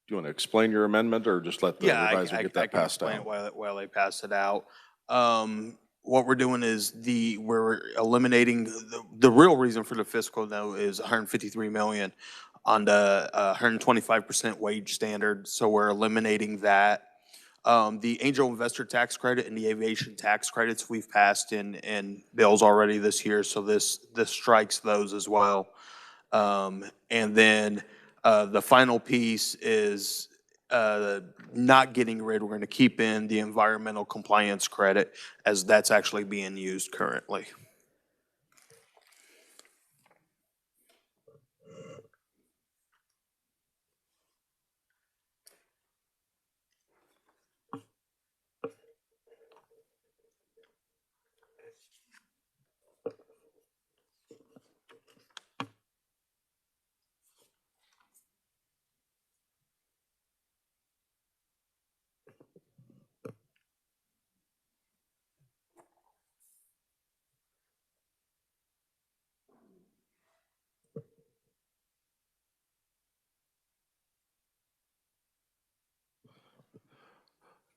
you want to explain your amendment or just let the revisor get that passed out? I can explain it while they pass it out. What we're doing is we're eliminating the real reason for the fiscal note is 153 million. on the 125% wage standard, so we're eliminating that. The angel investor tax credit and the aviation tax credits we've passed in bills already this year, so this strikes those as well. And then the final piece is not getting rid, we're going to keep in the environmental compliance credit as that's actually being used currently.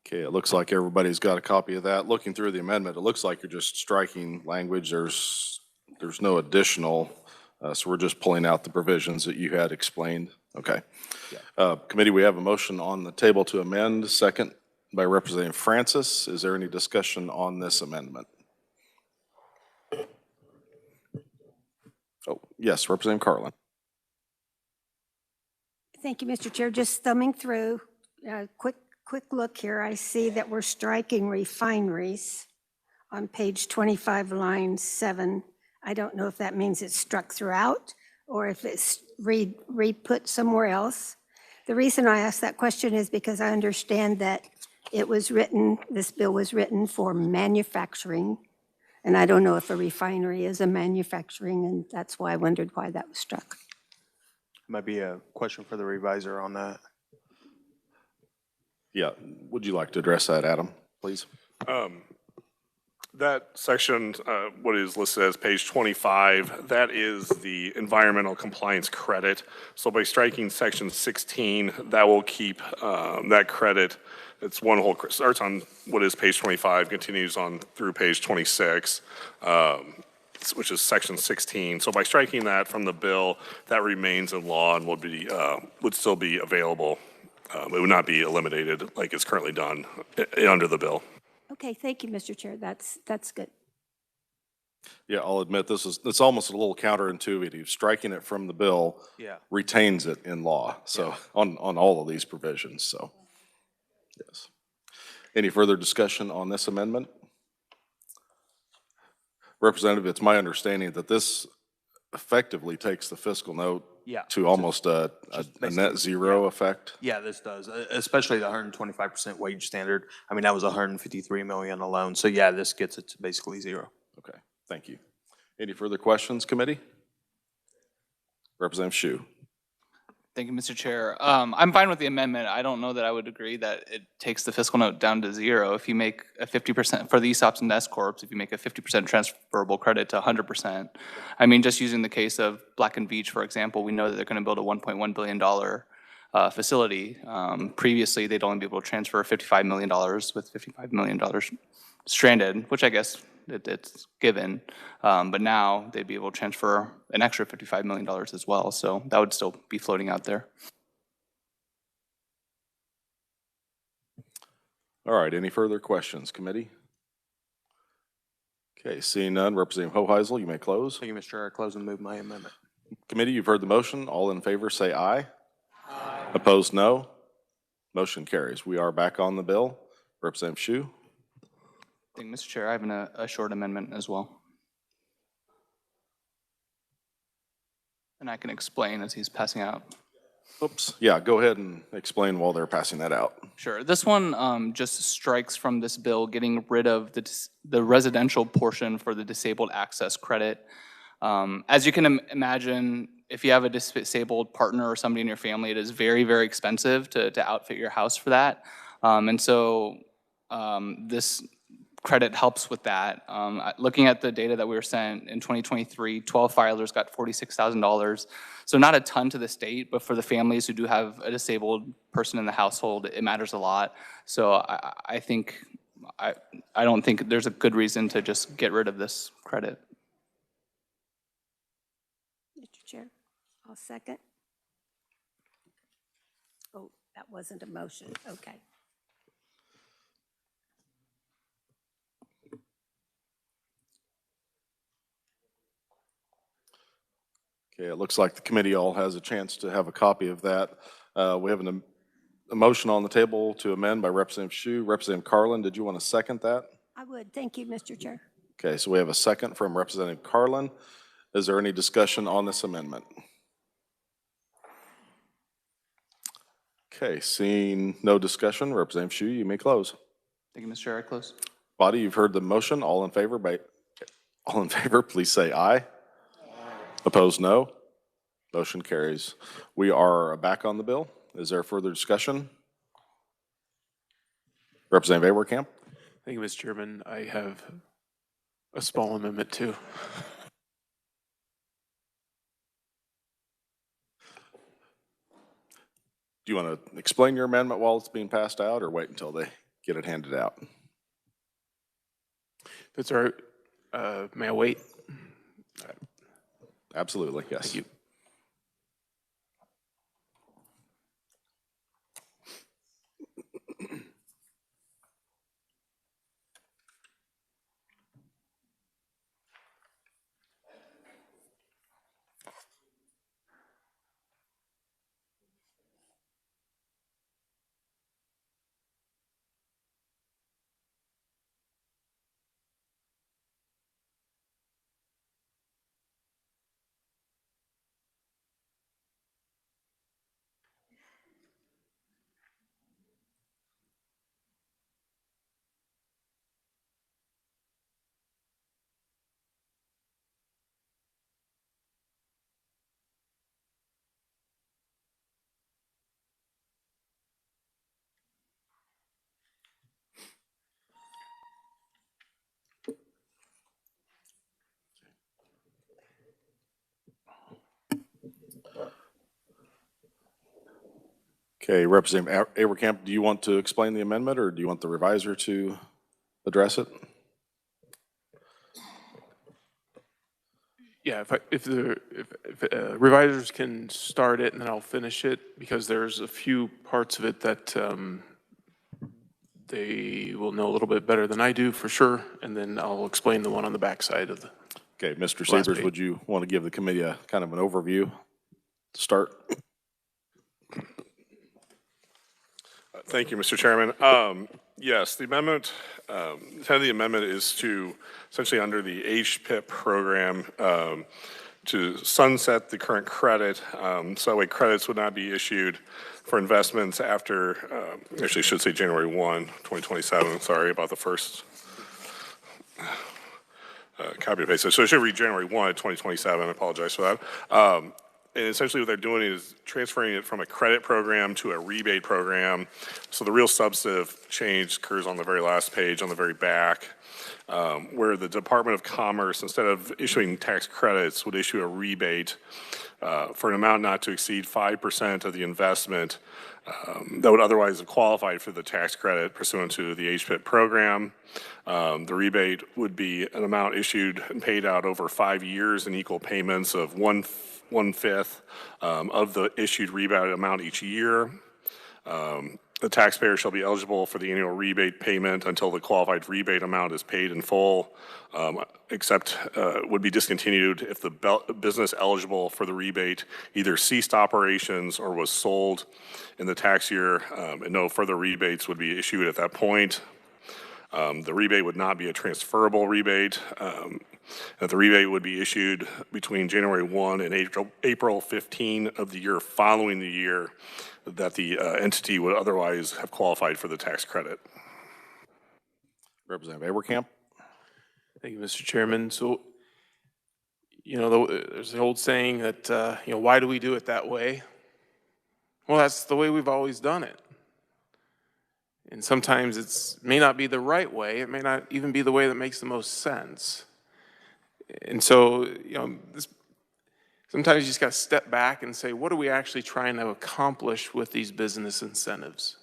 Okay, it looks like everybody's got a copy of that. Looking through the amendment, it looks like you're just striking language. There's no additional, so we're just pulling out the provisions that you had explained. Okay. Committee, we have a motion on the table to amend, second by Representative Francis. Is there any discussion on this amendment? Oh, yes, Representative Carlin. Thank you, Mr. Chair. Just thumbing through, quick look here. I see that we're striking refineries on page 25, line 7. I don't know if that means it's struck throughout or if it's re-put somewhere else. The reason I ask that question is because I understand that it was written, this bill was written for manufacturing, and I don't know if a refinery is a manufacturing, and that's why I wondered why that was struck. Might be a question for the revisor on that. Yeah, would you like to address that, Adam, please? That section, what is listed as page 25, that is the environmental compliance credit. So by striking section 16, that will keep that credit. It's one whole, starts on what is page 25, continues on through page 26, which is section 16. So by striking that from the bill, that remains in law and would still be available. It would not be eliminated like it's currently done under the bill. Okay, thank you, Mr. Chair. That's good. Yeah, I'll admit it's almost a little counterintuitive. Striking it from the bill retains it in law. So on all of these provisions. So yes. Any further discussion on this amendment? Representative, it's my understanding that this effectively takes the fiscal note to almost a net zero effect. Yeah, this does, especially the 125% wage standard. I mean, that was 153 million alone. So yeah, this gets it to basically zero. Okay, thank you. Any further questions, committee? Representative Shu. Thank you, Mr. Chair. I'm fine with the amendment. I don't know that I would agree that it takes the fiscal note down to zero. If you make a 50% for the ESOPs and S Corps, if you make a 50% transferable credit to 100%, I mean, just using the case of Black and Beach, for example, we know that they're going to build a $1.1 billion facility. Previously, they'd only be able to transfer $55 million with $55 million stranded, which I guess it's given, but now they'd be able to transfer an extra $55 million as well, so that would still be floating out there. All right, any further questions, committee? Okay, seeing none, Representative Hoheisel, you may close. Thank you, Mr. Chair. I close and move my amendment. Committee, you've heard the motion. All in favor say aye. Aye. Opposed, no. Motion carries. We are back on the bill. Representative Shu. Thank you, Mr. Chair. I have a short amendment as well. And I can explain as he's passing out. Oops. Yeah, go ahead and explain while they're passing that out. Sure. This one just strikes from this bill getting rid of the residential portion for the disabled access credit. As you can imagine, if you have a disabled partner or somebody in your family, it is very, very expensive to outfit your house for that. And so this credit helps with that. Looking at the data that we were sent in 2023, 12 filers got $46,000. So not a ton to the state, but for the families who do have a disabled person in the household, it matters a lot. So I don't think there's a good reason to just get rid of this credit. Mr. Chair, I'll second. That wasn't a motion, okay. Okay, it looks like the committee all has a chance to have a copy of that. We have a motion on the table to amend by Representative Shu. Representative Carlin, did you want to second that? I would, thank you, Mr. Chair. Okay, so we have a second from Representative Carlin. Is there any discussion on this amendment? Okay, seeing no discussion, Representative Shu, you may close. Thank you, Mr. Chair. I close. Body, you've heard the motion. All in favor, please say aye. Opposed, no. Motion carries. We are back on the bill. Is there further discussion? Representative Awerkamp? Thank you, Mr. Chairman. I have a small amendment too. Do you want to explain your amendment while it's being passed out or wait until they get it handed out? If it's all right, may I wait? Absolutely, yes. Thank you. Okay, Representative Awerkamp, do you want to explain the amendment or do you want the reviser to address it? Yeah, if revisers can start it and then I'll finish it because there's a few parts of it that they will know a little bit better than I do for sure, and then I'll explain the one on the backside of the. Okay, Mr. last Sabers, page. would you want to give the committee a kind of an overview to start? Thank you, Mr. Chairman. Yes, the amendment, the amendment is to essentially under the HPIP program to sunset the current credit. So that way credits would not be issued for investments after, actually I should say January 1, 2027. Sorry about the first copy and paste. So it should read January 1, 2027. I apologize for that. And essentially what they're doing is transferring it from a credit program to a rebate program. So the real substantive change occurs on the very last page, on the very back, where the Department of Commerce, instead of issuing tax credits, would issue a rebate for an amount not to exceed 5% of the investment that would otherwise have qualified for the tax credit pursuant to the HPIP program. The rebate would be an amount issued and paid out over 5 years in equal payments of one-fifth of the issued rebate amount each year. The taxpayer shall be eligible for the annual rebate payment until the qualified rebate amount is paid in full, except would be discontinued if the business eligible for the rebate either ceased operations or was sold in the tax year, and no further rebates would be issued at that point. The rebate would not be a transferable rebate. That the rebate would be issued between January 1 and April 15 of the year following the year that the entity would otherwise have qualified for the tax credit. Representative Awerkamp. Thank you, Mr. Chairman. So, you know, there's the old saying that, you know, why do we do it that way? Well, that's the way we've always done it. And sometimes it may not be the right way. It may not even be the way that makes the most sense. And so, you know, sometimes you just got to step back and say, what are we actually trying to accomplish with these business incentives?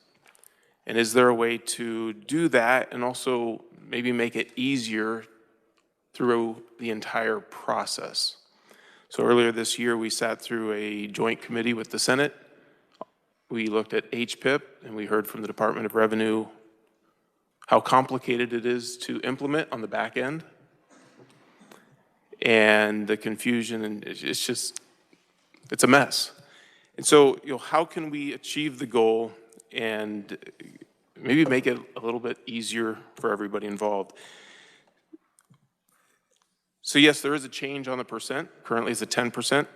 And is there a way to do that and also maybe make it easier through the entire process? So earlier this year, we sat through a joint committee with the Senate we looked at HPIP, and we heard from the Department of Revenue how complicated it is to implement on the back end, and the confusion, and it's just, it's a mess. And so, how can we achieve the goal and maybe make it a little bit easier for everybody involved? So yes, there is a change on the percent. Currently it's a 10%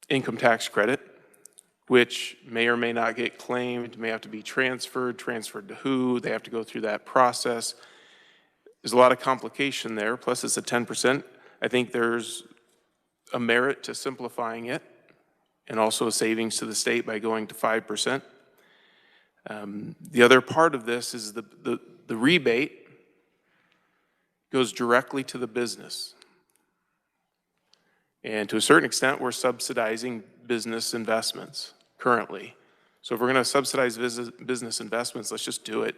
income tax credit, which may or may not get claimed, may have to be transferred to who, they have to go through that process. There's a lot of complication there, plus it's a 10%. I think there's a merit to simplifying it and also a savings to the state by going to 5%. The other part of this is the rebate goes directly to the business. And to a certain extent, we're subsidizing business investments currently. So if we're going to subsidize business investments, let's just do it.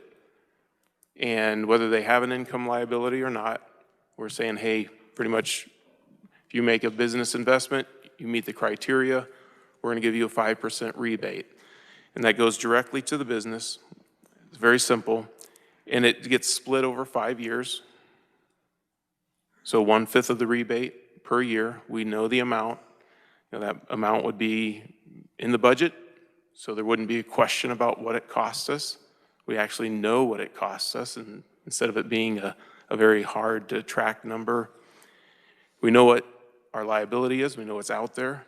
And whether they have an income liability or not, we're saying, hey, pretty much, if you make a business investment, you meet the criteria, we're going to give you a 5% rebate. And that goes directly to the business. It's very simple. And it gets split over 5 years. So 1/5 of the rebate per year. We know the amount. That amount would be in the budget, so there wouldn't be a question about what it costs us. We actually know what it costs us, and instead of it being a very hard to track number, we know what our liability is, we know what's out there.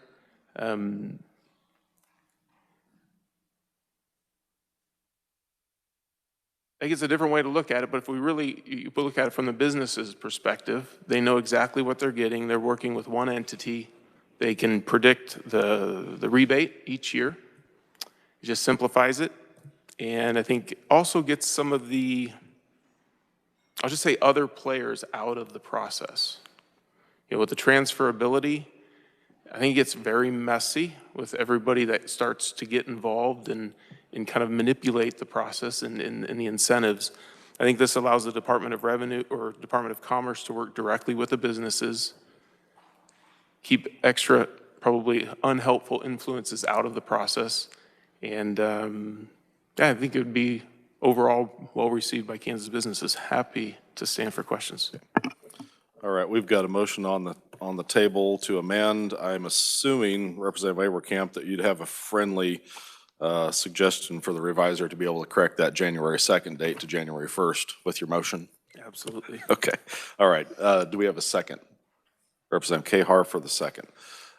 I think it's a different way to look at it, but if we really, you look at it from the business's perspective, they know exactly what they're getting. They're working with one entity. They can predict the rebate each year. It just simplifies it. And I think also gets some of the, I'll just say other players out of the process. With the transferability, I think it gets very messy with everybody that starts to get involved and kind of manipulate the process and the incentives. I think this allows the Department of Revenue or Department of Commerce to work directly with the businesses, keep extra, probably unhelpful influences out of the process. And yeah, I think it would be overall well received by Kansas businesses. Happy to stand for questions. All right, we've got a motion on the table to amend. I'm assuming, Representative Avercamp, that you'd have a friendly suggestion for the revisor to be able to correct that January 2nd date to January 1st with your motion? Absolutely. Okay. All right. Do we have a second? Representative Kahar for the second.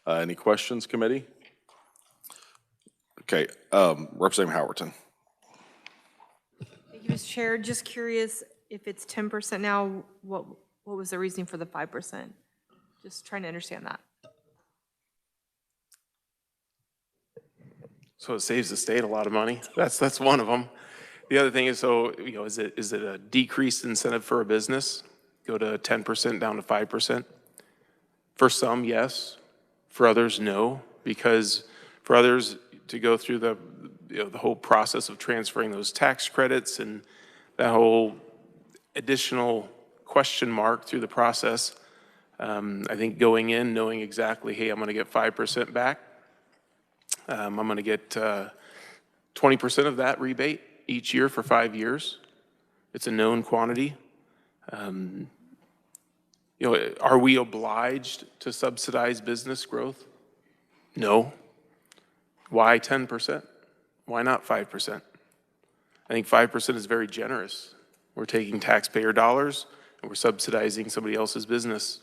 Any questions, committee? Okay. Representative Howerton. Thank you, Mr. Chair. Just curious, if it's 10% now, what was the reasoning for the 5%? Just trying to understand that. So it saves the state a lot of money. That's one of them. The other thing is, so, is it a decreased incentive for a business? Go to 10% down to 5%? For some, yes. For others, no. Because for others to go through the whole process of transferring those tax credits and that whole additional question mark through the process, I think going in knowing exactly, hey, I'm going to get 5% back. I'm going to get 20% of that rebate each year for 5 years. It's a known quantity. Are we obliged to subsidize business growth? No. Why 10%? Why not 5%? I think 5% is very generous. We're taking taxpayer dollars and we're subsidizing somebody else's business.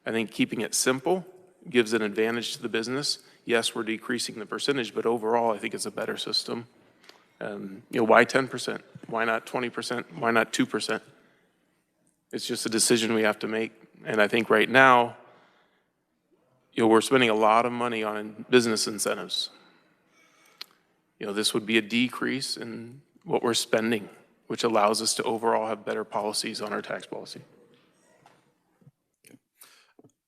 I think keeping it simple gives an advantage to the business. Yes, we're decreasing the percentage, but overall, I think it's a better system. Why 10%? Why not 20%? Why not 2%? It's just a decision we have to make. And I think right now, we're spending a lot of money on business incentives. This would be a decrease in what we're spending, which allows us to overall have better policies on our tax policy.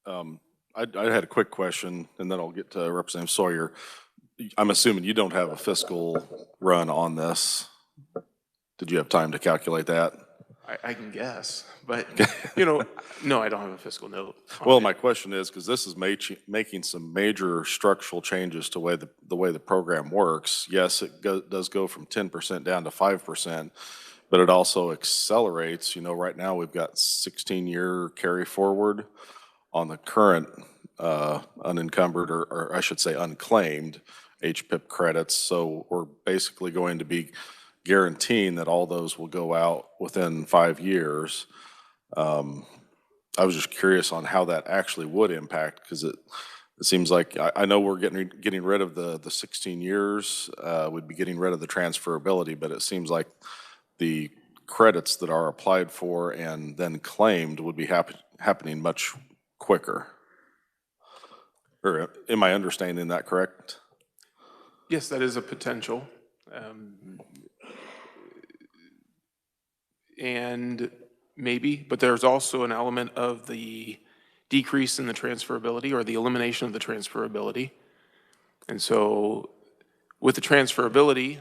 I had a quick question, and then I'll get to Representative Sawyer. I'm assuming you don't have a fiscal run on this. Did you have time to calculate that? I can guess, but, you know, no, I don't have a fiscal note. on Well, it. my question is, because this is making some major structural changes to the way the program works. Yes, it does go from 10% down to 5%, but it also accelerates. You know, right now, we've got 16-year carry forward on the current unencumbered, or I should say unclaimed HPIP credits. So we're basically going to be guaranteeing that all those will go out within 5 years. I was just curious on how that actually would impact, because it seems like, I know we're getting rid of the 16 years, we'd be getting rid of the transferability, but it seems like the credits that are applied for and then claimed would be happening much quicker. Or am I understanding that correct? Yes, that is a potential. And maybe, but there's also an element of the decrease in the transferability or the elimination of the transferability. And so with the transferability,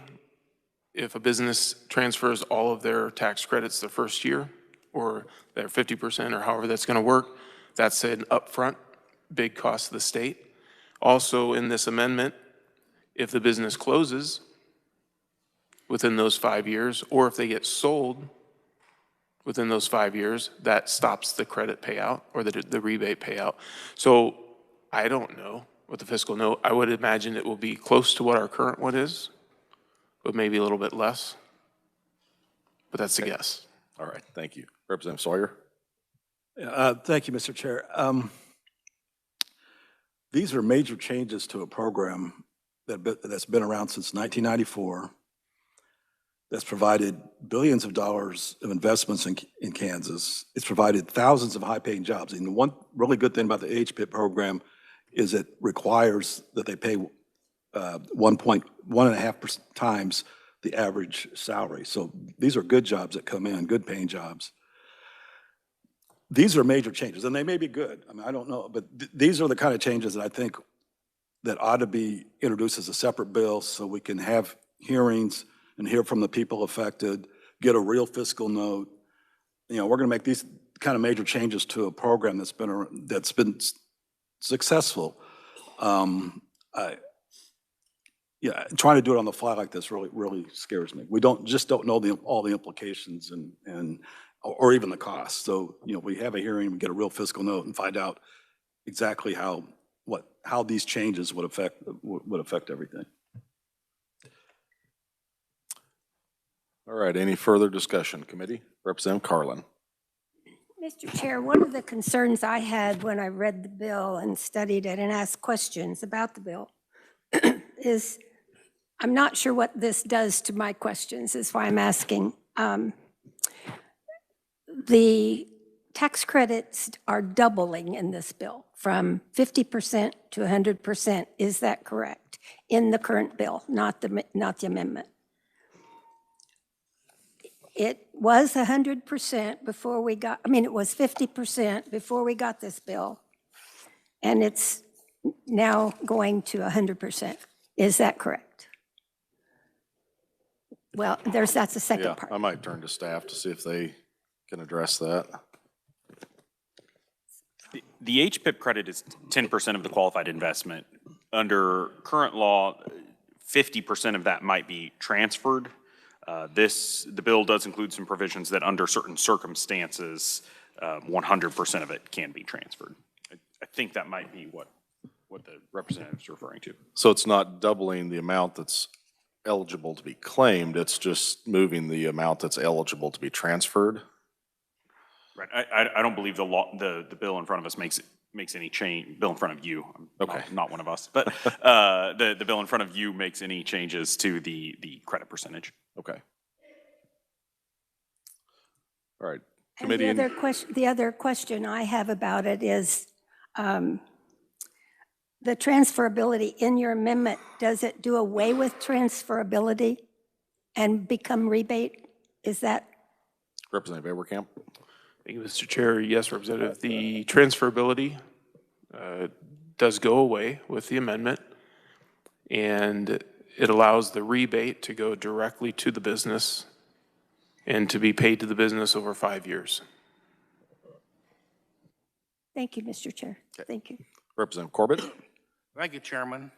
if a business transfers all of their tax credits the first year, or their 50% or however that's going to work, that's an upfront big cost to the state. Also in this amendment, if the business closes within those 5 years, or if they get sold within those 5 years, that stops the credit payout or the rebate payout. So I don't know what the fiscal note, I would imagine it will be close to what our current one is, but maybe a little bit less. But that's a guess. All right, thank you. Representative Sawyer? Thank you, Mr. Chair. These are major changes to a program that's been around since 1994, that's provided billions of dollars of investments in Kansas. It's provided thousands of high-paying jobs. And the one really good thing about the HPIP program is it requires that they pay 1.5 times the average salary. So these are good jobs that come in, good paying jobs. These are major changes, and they may be good. I mean, I don't know, but these are the kind of changes that I think that ought to be introduced as a separate bill so we can have hearings and hear from the people affected, get a real fiscal note. You know, we're going to make these kind of major changes to a program that's been successful. Yeah, trying to do it on the fly like this really scares me. We don't know all the implications or even the cost. So, you know, we have a hearing, we get a real fiscal note and find out exactly how these changes would affect everything. All right, any further discussion, committee? Representative Carlin. Mr. Chair, one of the concerns I had when I read the bill and studied it and asked questions about the bill is I'm not sure what this does to my questions, is why I'm asking. The tax credits are doubling in this bill from 50% to 100%. Is that correct? In the current bill, not the amendment. It was 100% before we got, it was 50% before we got this bill, and it's now going to 100%. Is that correct? Well, that's the second part. I might turn to staff to see if they can address that. The HPIP credit is 10% of the qualified investment. Under current law, 50% of that might be transferred. The bill does include some provisions that under certain circumstances, 100% of it can be transferred. I think that might be what the representative is referring to. So it's not doubling the amount that's eligible to be claimed, it's just moving the amount that's eligible to be transferred? Right. I don't believe the bill in front of us makes any change. Bill in front of you. Okay. Not one of us, but the bill in front of you makes any changes to the credit percentage. Okay. All right. And Committee. the other question I have about it is the transferability in your amendment. Does it do away with transferability and become rebate? Is that? Representative Abercamp. Thank you, Mr. Chair. Yes, Representative. The transferability does go away with the amendment, and it allows the rebate to go directly to the business and to be paid to the business over 5 years. Thank you, Mr. Chair. Thank you. Representative Corbett? Thank you, Chairman.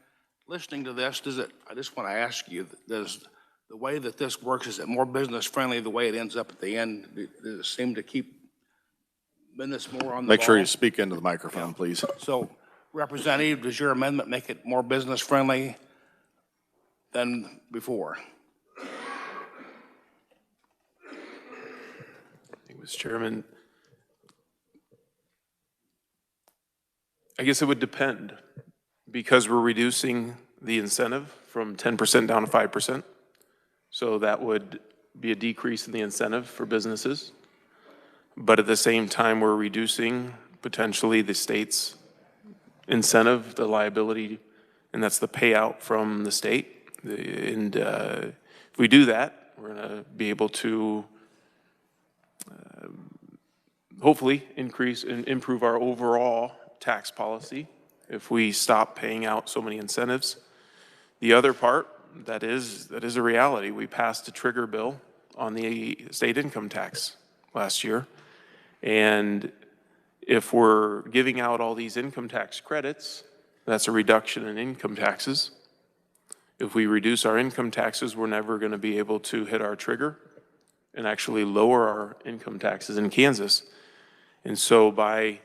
Listening to this, I just want to ask you, does the way that this works, is it more business friendly the way it ends up at the end? Does it seem to keep business more on the Make sure you ball? speak into the microphone, please. So, Representative, does your amendment make it more business friendly than before? Mr. Chairman, I guess it would depend, because we're reducing the incentive from 10% down to 5%. So that would be a decrease in the incentive for businesses. But at the same time, we're reducing potentially the state's incentive, the liability, and that's the payout from the state. And if we do that, we're going to be able to hopefully increase and improve our overall tax policy if we stop paying out so many incentives. The other part, that is a reality. We passed a trigger bill on the state income tax last year. And if we're giving out all these income tax credits, that's a reduction in income taxes. If we reduce our income taxes, we're never going to be able to hit our trigger and actually lower our income taxes in Kansas. And so by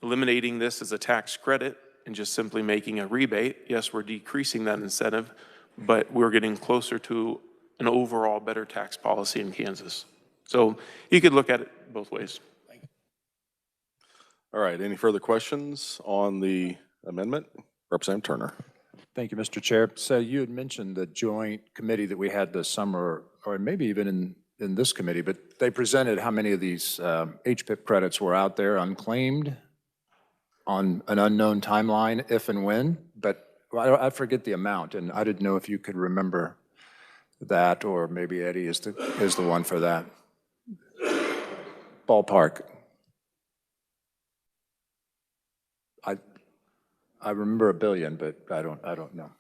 eliminating this as a tax credit and just simply making a rebate, yes, we're decreasing that incentive, but we're getting closer to an overall better tax policy in Kansas. So you could look at it both ways. All right, any further questions on the amendment? Representative Turner. Thank you, Mr. Chair. So you had mentioned the joint committee that we had this summer, or maybe even in this committee, but they presented how many of these HPIP credits were out there unclaimed on an unknown timeline, if and when, but I forget the amount, and I didn't know if you could remember that, or maybe Eddie is the one for that. Ballpark. I remember $1 billion, but I don't know.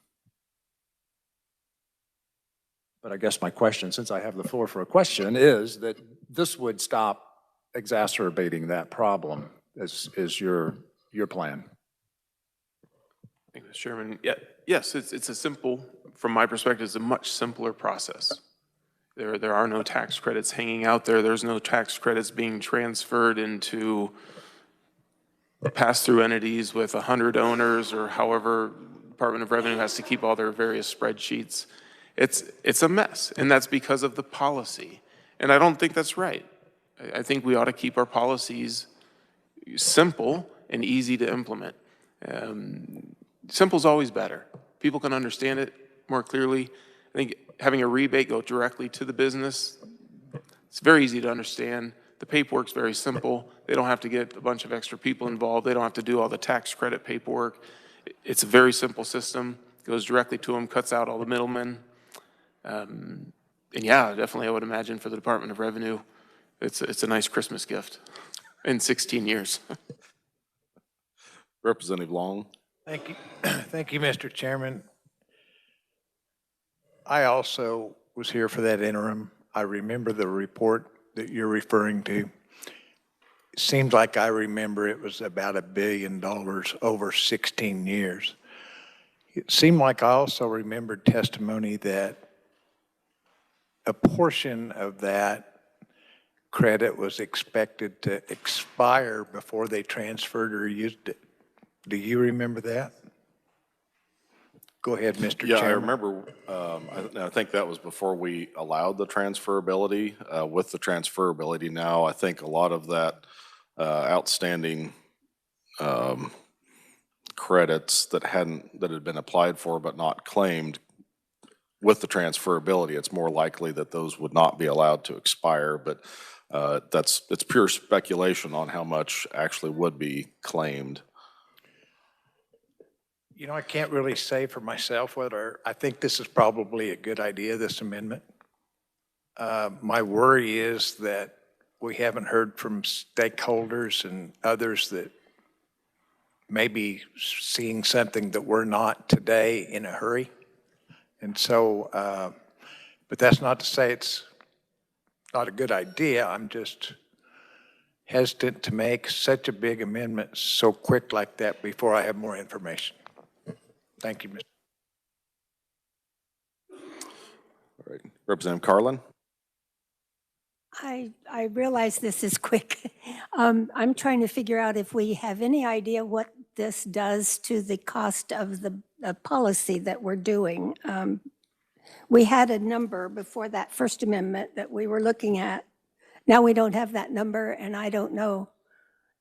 But I guess my question, since I have the floor for a question, is that this would stop exacerbating that problem, is your plan. Thank you, Mr. Chairman. Yeah, yes, it's a simple, from my perspective, it's a much simpler process. There are no tax credits hanging out there. There's no tax credits being transferred into pass-through entities with 100 owners, or however Department of Revenue has to keep all their various spreadsheets. It's a mess, and that's because of the policy. And I don't think that's right. I think we ought to keep our policies simple and easy to implement. Simple is always better. People can understand it more clearly. I think having a rebate go directly to the business, it's very easy to understand. The paperwork's very simple. They don't have to get a bunch of extra people involved. They don't have to do all the tax credit paperwork. It's a very simple system. It goes directly to them, cuts out all the middlemen. And yeah, definitely I would imagine for the Department of Revenue, it's a nice Christmas gift in 16 years. Representative Long. Thank you. Thank you, Mr. Chairman. I also was here for that interim. I remember the report that you're referring to. It seems like I remember it was about $1 billion over 16 years. It seemed like I also remembered testimony that a portion of that credit was expected to expire before they transferred or used it. Do you remember that? Go ahead, Mr. Yeah, Chairman. I remember, I think that was before we allowed the transferability. With the transferability now, I think a lot of that outstanding credits that had been applied for but not claimed, with the transferability, it's more likely that those would not be allowed to expire, but it's pure speculation on how much actually would be claimed. You know, I can't really say for myself whether I think this is probably a good idea, this amendment. My worry is that we haven't heard from stakeholders and others that may be seeing something that we're not today in a hurry. And so, but that's not to say it's not a good idea. I'm just hesitant to make such a big amendment so quick like that before I have more information. Thank you, Mr. All right. Representative Carlin? I realize this is quick. I'm trying to figure out if we have any idea what this does to the cost of the policy that we're doing. We had a number before that first amendment that we were looking at. Now we don't have that number, and I don't know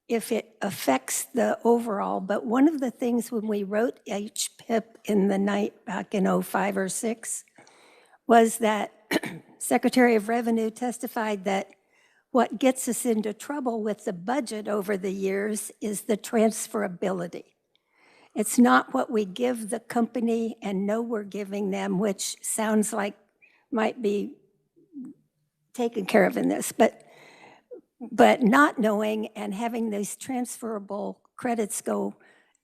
if it affects the overall, but one of the things when we wrote HPIP in the night back in 05 or 06 was that Secretary of Revenue testified that what gets us into trouble with the budget over the years is the transferability. It's not what we give the company and know we're giving them, which sounds like might be taken care of in this, but not knowing and having these transferable credits go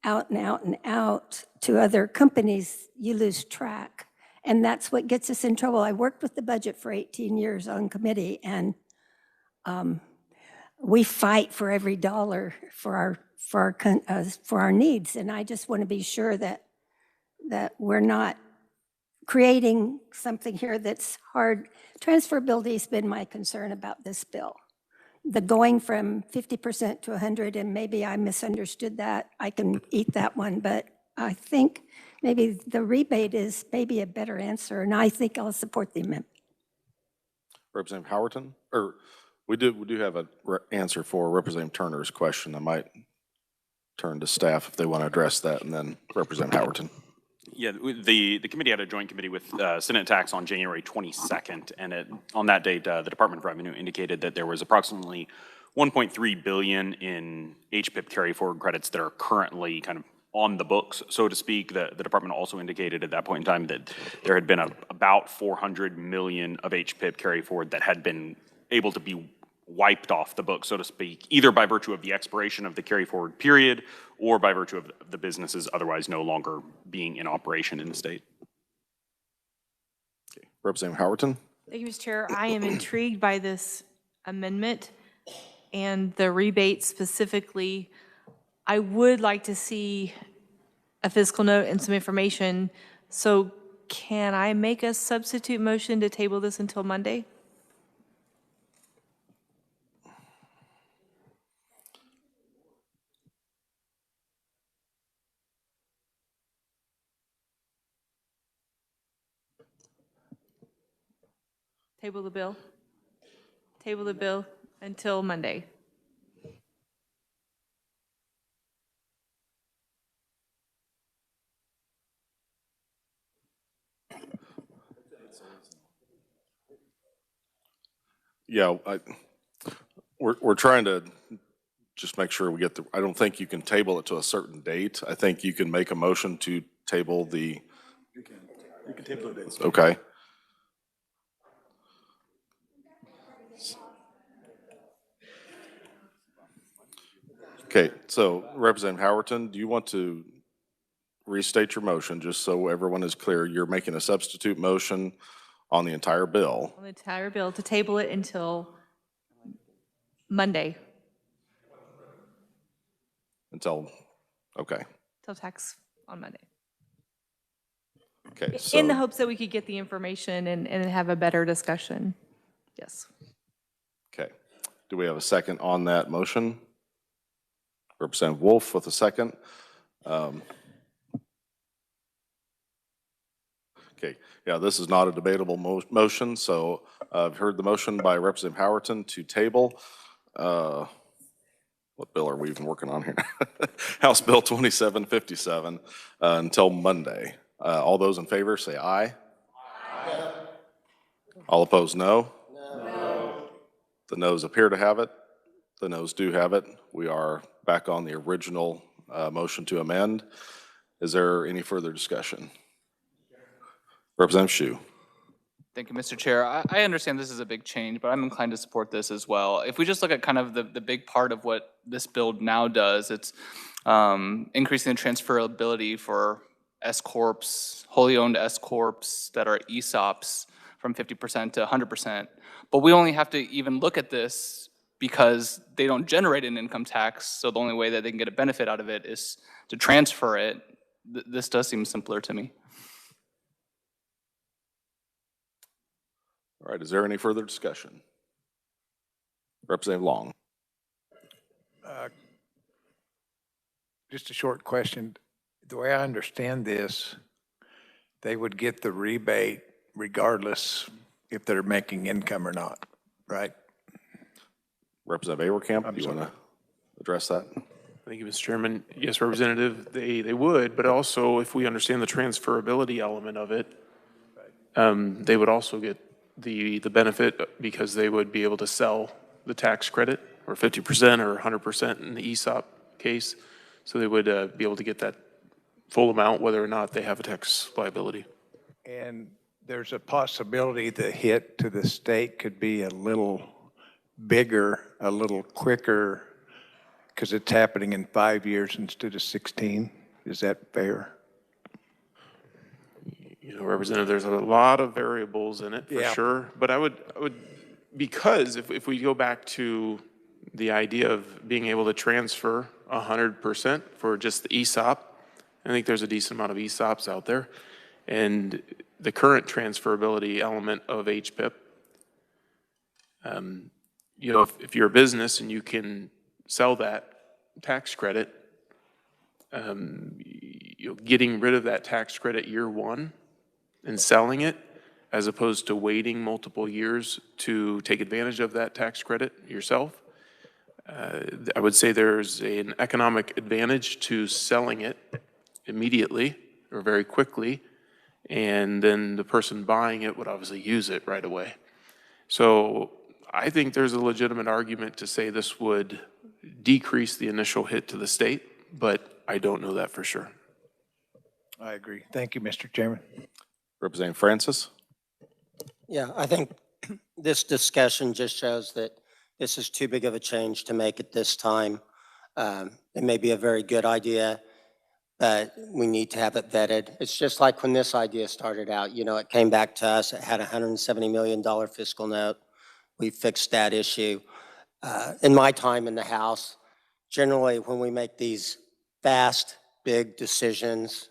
out and out and out to other companies, you lose track. And that's what gets us in trouble. I worked with the budget for 18 years on committee, and we fight for every dollar for our needs. And I just want to be sure that we're not creating something here that's hard. Transferability has been my concern about this bill. The going from 50% to 100, and maybe I misunderstood that. I can eat that one, but I think maybe the rebate is maybe a better answer, and I think I'll support the amendment. Representative Howerton? Or we do have an answer for Representative Turner's question. I might turn to staff if they want to address that, and then Representative Howerton. Yeah, the committee had a joint committee with Senate Tax on January 22nd, and on that date, the Department of Revenue indicated that there was approximately $1.3 billion in HPIP carry forward credits that are currently kind of on the books, so to speak. The department also indicated at that point in time that there had been about $400 million of HPIP carry forward that had been able to be wiped off the book, so to speak, either by virtue of the expiration of the carry forward period or by virtue of the businesses otherwise no longer being in operation in the state. Okay. Representative Howerton? Thank you, Mr. Chair. I am intrigued by this amendment and the rebate specifically. I would like to see a fiscal note and some information. So can I make a substitute motion to table this until Monday? Table the bill. Table the bill until Monday. Yeah, we're trying to just make sure we get I don't think you can table it to a certain date. I think you can make a motion to table the. You can table the dates. Okay. Okay, so Representative Howerton, do you want to restate your motion just so everyone is clear? You're making a substitute motion on the entire bill. On the entire bill to table it until Monday. Until, okay. Till tax on Monday. Okay, so. In the hopes that we could get the information and have a better discussion. Yes. Okay. Do we have a second on that motion? Representative Wolf with a second. Okay, yeah, this is not a debatable motion, so I've heard the motion by Representative Howerton to table. What bill are we even working on here? House Bill 2757 until Monday. All those in favor say aye. Aye. All opposed, no? No. The noes appear to have it. The noes do have it. We are back on the original motion to amend. Is there any further discussion? Representative Hsu. Thank you, Mr. Chair. I understand this is a big change, but I'm inclined to support this as well. If we just look at kind of the big part of what this bill now does, it's increasing the transferability for S-corps, wholly owned S-corps that are ESOPs from 50% to 100%. But we only have to even look at this because they don't generate an income tax, so the only way that they can get a benefit out of it is to transfer it. This does seem simpler to me. All right, is there any further discussion? Representative Long. Just a short question. The way I understand this, they would get the rebate regardless if they're making income or not, right? Representative Awerkamp, do you want to address that? Thank you, Mr. Chairman. Yes, Representative, they would, but also if we understand the transferability element of it, they would also get the benefit because they would be able to sell the tax credit, or 50% or 100% in the ESOP case. So they would be able to get that full amount whether or not they have a tax liability. And there's a possibility the hit to the state could be a little bigger, a little quicker, because it's happening in 5 years instead of 16. Is that fair? You know, Representative, there's a lot of variables in it for sure. But I would, because if we go back to the idea of being able to transfer 100% for just the ESOP, I think there's a decent amount of ESOPs out there. And the current transferability element of HPIP, you know, if you're a business and you can sell that tax credit, you know, getting rid of that tax credit year one and selling it, as opposed to waiting multiple years to take advantage of that tax credit yourself, I would say there's an economic advantage to selling it immediately or very quickly, and then the person buying it would obviously use it right away. So I think there's a legitimate argument to say this would decrease the initial hit to the state, but I don't know that for sure. I agree. Thank you, Mr. Chairman. Representative Francis. Yeah, I think this discussion just shows that this is too big of a change to make at this time. It may be a very good idea, but we need to have it vetted. It's just like when this idea started out, you know, it came back to us, it had a $170 million fiscal note. We fixed that issue. In my time in the House, generally when we make these fast, big decisions,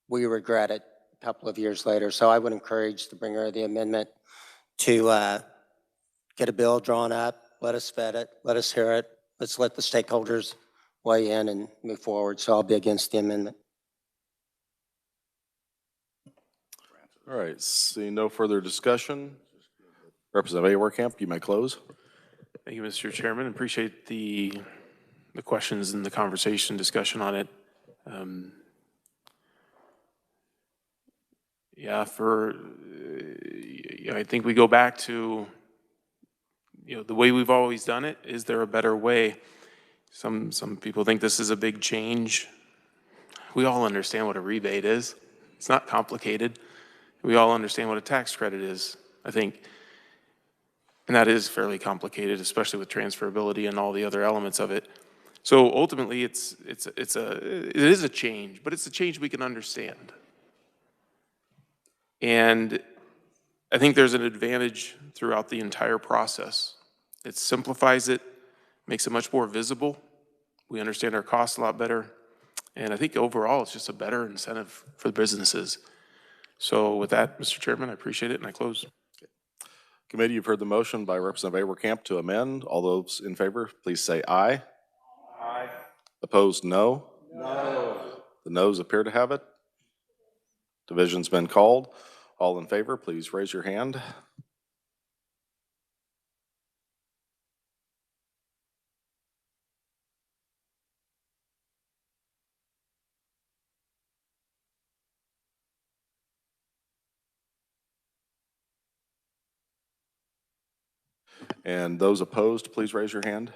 we regret it a couple of years later. So I would encourage the bringer of the amendment to get a bill drawn up, let us vet it, let us hear it, let's let the stakeholders weigh in and move forward. So I'll be against the amendment. All right, seeing no further discussion, Representative Awerkamp, you may close. Thank you, Mr. Chairman. Appreciate the questions and the conversation, discussion on it. Yeah, I think we go back to, you know, the way we've always done it. Is there a better way? Some people think this is a big change. We all understand what a rebate is. It's not complicated. We all understand what a tax credit is, I think. And that is fairly complicated, especially with transferability and all the other elements of it. So ultimately, it is a change, but it's a change we can understand. And I think there's an advantage throughout the entire process. It simplifies it, makes it much more visible. We understand our costs a lot better. And I think overall, it's just a better incentive for the businesses. So with that, Mr. Chairman, I appreciate it, and I close. Committee, you've heard the motion by Representative Awerkamp to amend. All those in favor, please say aye. Aye. Opposed, no? No. The noes appear to have it. Division's been called. All in favor, please raise your hand. And those opposed, please raise your hand.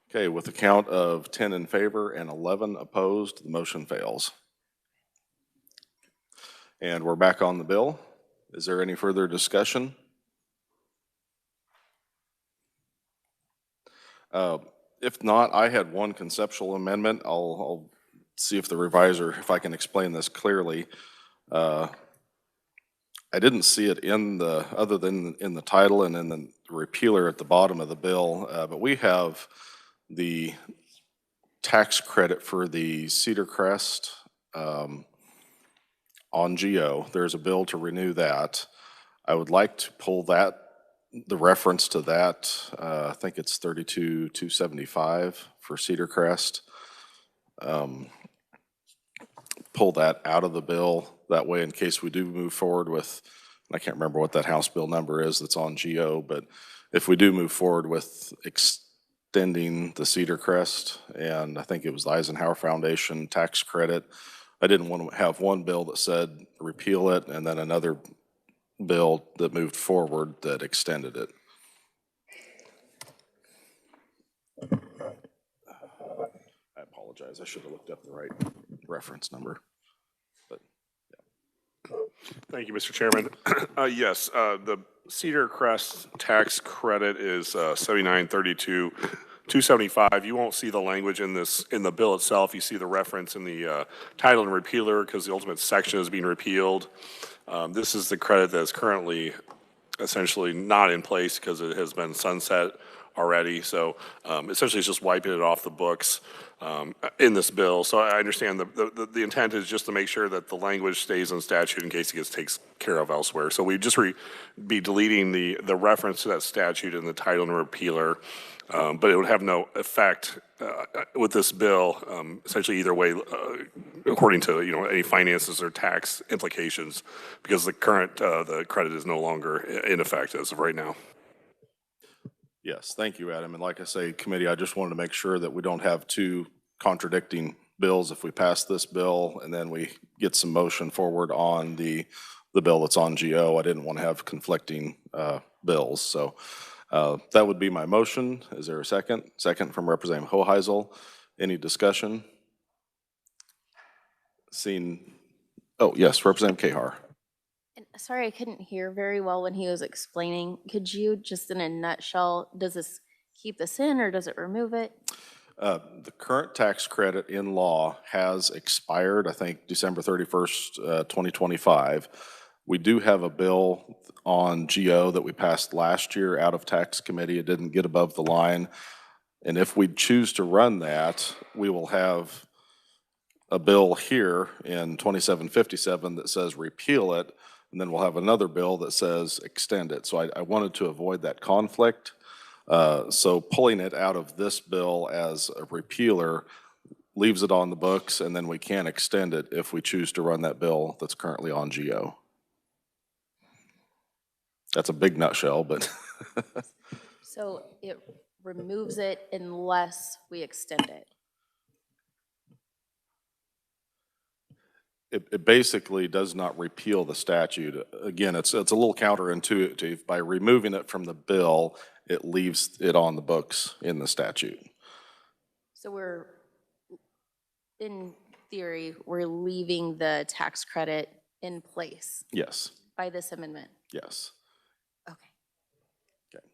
Okay, with a count of 10 in favor and 11 opposed, the motion fails. And we're back on the bill. Is there any further discussion? If not, I had one conceptual amendment. I'll see if the revisor, if I can explain this clearly. I didn't see it in the, other than in the title and in the repealer at the bottom of the bill, but we have the tax credit for the Cedar Crest on GO. There's a bill to renew that. I would like to pull that, the reference to that, I think it's 32,275 for Cedar Crest. Pull that out of the bill. That way, in case we do move forward with, I can't remember what that House bill number is that's on GO, but if we do move forward with extending the Cedar Crest, and I think it was the Eisenhower Foundation tax credit, I didn't want to have one bill that said repeal it and then another bill that moved forward that extended it. I apologize. I should have looked up the right reference number. But yeah. Thank you, Mr. Chairman. Yes, the Cedar Crest tax credit is 7932,275. You won't see the language in the bill itself. You see the reference in the title and repealer because the ultimate section is being repealed. This is the credit that is currently essentially not in place because it has been sunset already. So essentially it's just wiping it off the books in this bill. So I understand the intent is just to make sure that the language stays in statute in case it gets taken care of elsewhere. So we just be deleting the reference to that statute in the title and repealer, but it would have no effect with this bill, essentially either way, according to any finances or tax implications, because the current the credit is no longer in effect as of right now. Yes, thank you, Adam. And like I say, committee, I just wanted to make sure that we don't have two contradicting bills if we pass this bill and then we get some motion forward on the bill that's on GO. I didn't want to have conflicting bills. So that would be my motion. Is there a second? Second from Representative Hoheisel. Any discussion? Seeing, oh yes, Representative Kahar. Sorry, I couldn't hear very well when he was explaining. Could you just in a nutshell, does this keep this in or does it remove it? The current tax credit in law has expired, I think, December 31st, 2025. We do have a bill on GO that we passed last year out of tax committee. It didn't get above the line. And if we choose to run that, we will have a bill here in 2757 that says repeal it, and then we'll have another bill that says extend it. So I wanted to avoid that conflict. So pulling it out of this bill as a repealer leaves it on the books, and then we can extend it if we choose to run that bill that's currently on GO. That's a big nutshell, but. So it removes it unless we extend it. It basically does not repeal the statute. Again, it's a little counterintuitive. By removing it from the bill, it leaves it on the books in the statute. So we're, in theory, we're leaving the tax credit in place Yes, by this amendment. yes. Okay. Okay.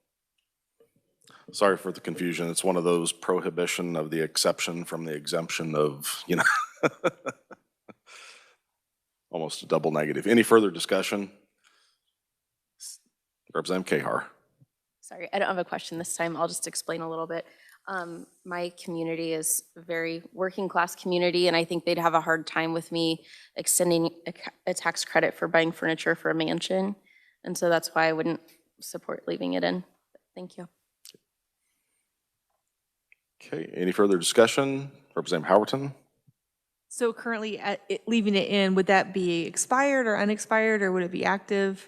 Sorry for the confusion. It's one of those prohibition of the exception from the exemption of, almost a double negative. Any further discussion? Representative Kahar. Sorry, I don't have a question this time. I'll just explain a little bit. My community is a very working class community, and I think they'd have a hard time with me extending a tax credit for buying furniture for a mansion. And so that's why I wouldn't support leaving it in. Thank you. Okay, any further discussion? Representative Howerton. So currently, leaving it in, would that be expired or unexpired, or would it be active?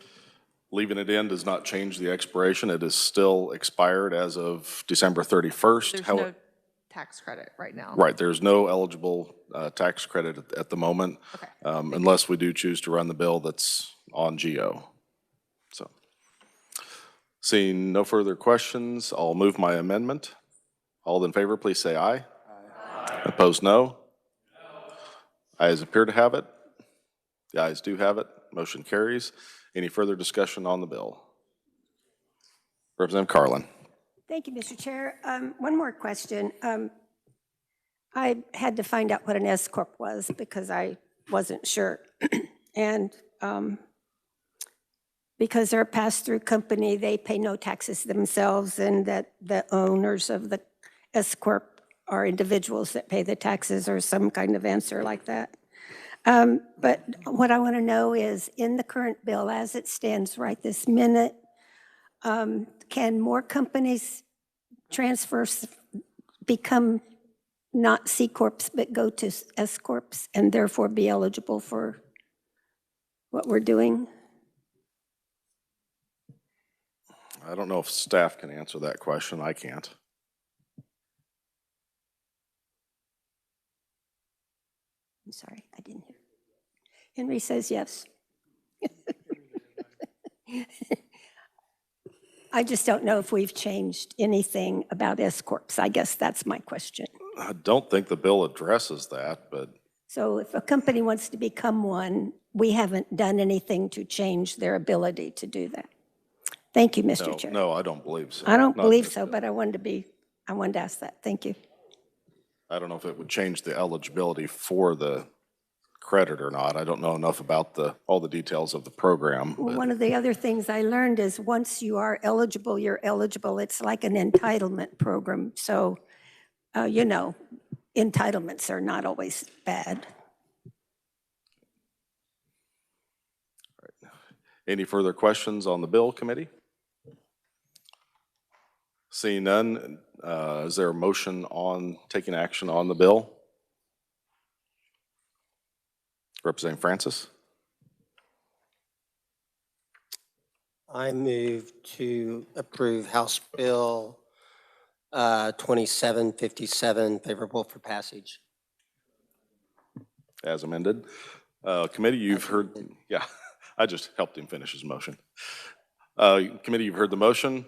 Leaving it in does not change the expiration. It is still expired as of December 31st. There's no tax credit right now. Right, there's no eligible tax credit at the moment, Okay. Unless we do choose to run the bill that's on GO. So, seeing no further questions, I'll move my amendment. All in favor, please say aye. Aye. Opposed, no. Ayes appear to have it. The ayes do have it. Motion carries. Any further discussion on the bill? Representative Carlin. Thank you, Mr. Chair. One more question. I had to find out what an S Corp was because I wasn't sure. And because they're a pass-through company, they pay no taxes themselves, and that the owners of the S Corp are individuals that pay the taxes or some kind of answer like that. But what I want to know is, in the current bill as it stands right this minute, can more companies become not C Corps but go to S Corps and therefore be eligible for what we're doing? I don't know if staff can answer that question. I can't. I'm sorry, I didn't hear. Henry says yes. I just don't know if we've changed anything about S Corps. I guess that's my question. I don't think the bill addresses that, but So if a company wants to become one, we haven't done anything to change their ability to do that. Thank you, Mr. Chair. no, I don't believe so. I don't Not believe this so, bill. but I wanted to ask that. Thank you. I don't know if it would change the eligibility for the credit or not. I don't know enough about all the details of the program. Well, But one of the other things I learned is once you are eligible, you're eligible. It's like an entitlement program. So, entitlements are not always bad. any further questions on the bill, committee? Seeing none, is there a motion on taking action on the bill? Representative Francis? I move to approve House Bill 2757, favorable for passage. As amended. Committee, you've heard, yeah, I just helped him finish his motion. Committee, you've heard the motion.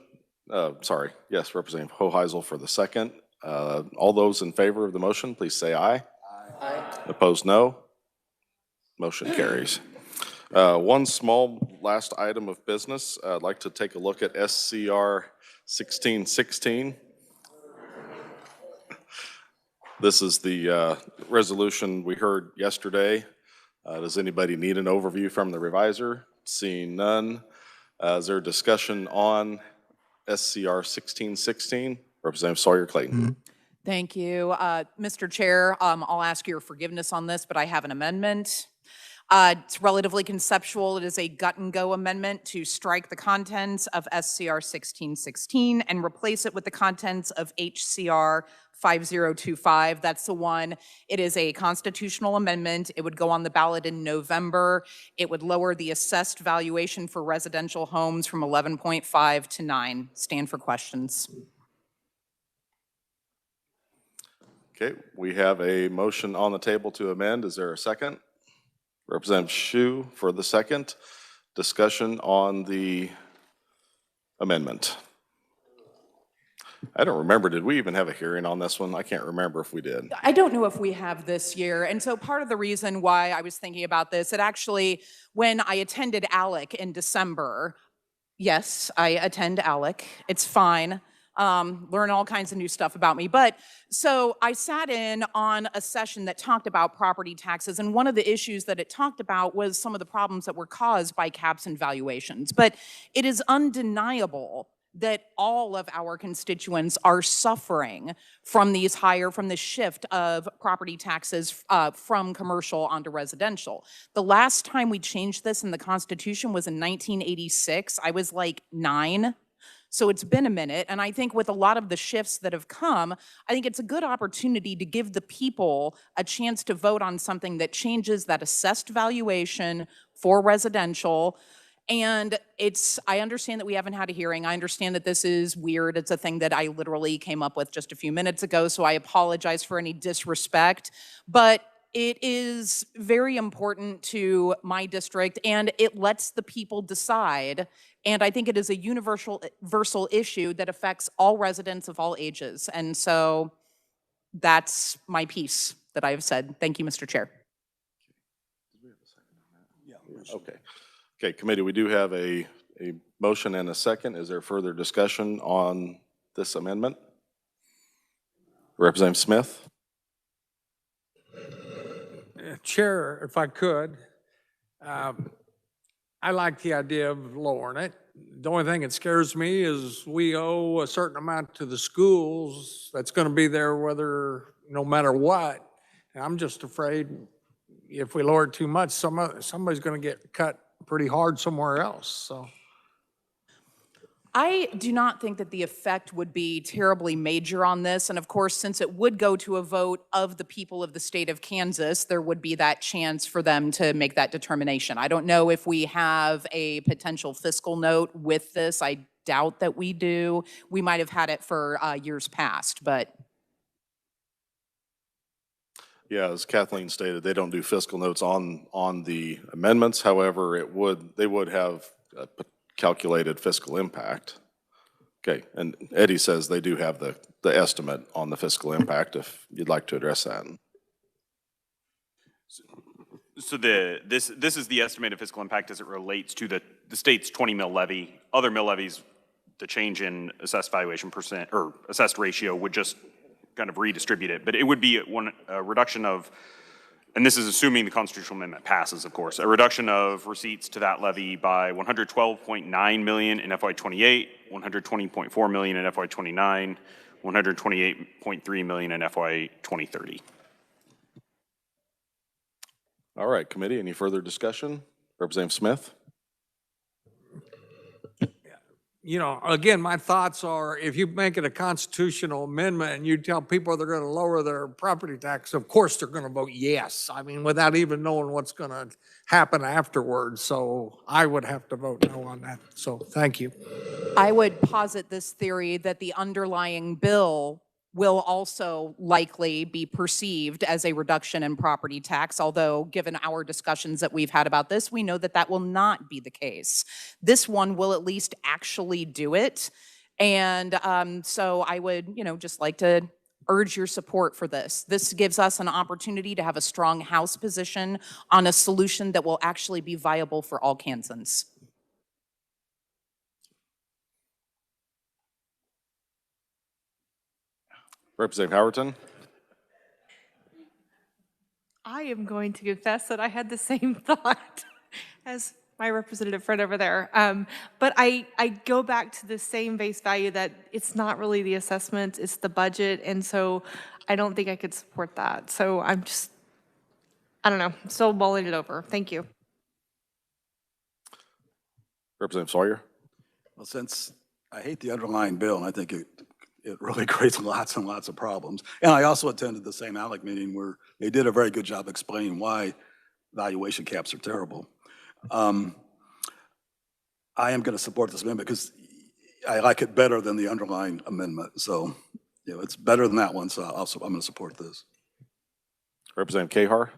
Sorry, yes, Representative Hoheisel for the second. All those in favor of the motion, please say aye. Aye. Opposed, no. Motion carries. One small last item of business. I'd like to take a look at SCR 1616. This is the resolution we heard yesterday. Does anybody need an overview from the reviser? Seeing none. Is there a discussion on SCR 1616? Representative Sawyer Clayton. Thank you. Mr. Chair, I'll ask your forgiveness on this, but I have an amendment. It's relatively conceptual. It is a gut-and-go amendment to strike the contents of SCR 1616 and replace it with the contents of HCR 5025. That's the one. It is a constitutional amendment. It would go on the ballot in November. It would lower the assessed valuation for residential homes from 11.5 to 9. Stand for questions. Okay, we have a motion on the table to amend. Is there a second? Representative Shu for the second. Discussion on the amendment. I don't remember, did we even have a hearing on this one? I can't remember if we did. I don't know if we have this year. And so part of the reason why I was thinking about this, it actually, when I attended ALEC in December, yes, I attend ALEC. It's fine. Learn all kinds of new stuff about me. But so I sat in on a session that talked about property taxes, and one of the issues that it talked about was some of the problems that were caused by caps and valuations. But it is undeniable that all of our constituents are suffering from from the shift of property taxes from commercial onto residential. The last time we changed this in the Constitution was in 1986. I was like 9. So it's been a minute, and I think with a lot of the shifts that have come, I think it's a good opportunity to give the people a chance to vote on something that changes that assessed valuation for residential. And I understand that we haven't had a hearing. I understand that this is weird. It's a thing that I literally came up with just a few minutes ago, so I apologize for any disrespect. But it is very important to my district, and it lets the people decide. And I think it is a universal issue that affects all residents of all ages. And so that's my piece that I have said. Thank you, Mr. Chair. Okay. Okay, committee, we do have a motion and a second. Is there further discussion on this amendment? Representative Smith? Chair, if I could, I like the idea of lowering it. The only thing that scares me is we owe a certain amount to the schools that's going to be there no matter what. And I'm just afraid if we lower it too much, somebody's going to get cut pretty hard somewhere else, so. I do not think that the effect would be terribly major on this. And of course, since it would go to a vote of the people of the state of Kansas, there would be that chance for them to make that determination. I don't know if we have a potential fiscal note with this. I doubt that we do. We might have had it for years past, but. Yeah, as Kathleen stated, they don't do fiscal notes on the amendments. However, they would have a calculated fiscal impact. Okay, and Eddie says they do have the estimate on the fiscal impact if you'd like to address that. So this is the estimated fiscal impact as it relates to the state's 20 mil levy. Other mill levies, the change in assessed valuation percent or assessed ratio would just kind of redistribute it, but it would be a reduction of, and this is assuming the constitutional amendment passes, of course, a reduction of receipts to that levy by $112.9 million in FY28, $120.4 million in FY29, $128.3 million in FY2030. All right, committee, any further discussion? Representative Smith? You know, again, my thoughts are if you make it a constitutional amendment and you tell people they're going to lower their property tax, of course they're going to vote yes. I mean, without even knowing what's going to happen afterwards. So I would have to vote no on that. So thank you. I would posit this theory that the underlying bill will also likely be perceived as a reduction in property tax, although given our discussions that we've had about this, we know that that will not be the case. This one will at least actually do it. And so I would, just like to urge your support for this. This gives us an opportunity to have a strong House position on a solution that will actually be viable for all Kansans. Representative Howerton? I am going to confess that I had the same thought as my representative friend over there. But I go back to the same base value that it's not really the assessment, it's the budget. And so I don't think I could support that. So I don't know, still mulling it over. Thank you. Representative Sawyer? Well, since I hate the underlying bill, and I think it really creates lots and lots of problems. And I also attended the same ALEC meeting where they did a very good job explaining why valuation caps are terrible. I am going to support this amendment because I like it better than the underlying amendment. So, it's better than that one. So I'm going to support this. Representative Kahar?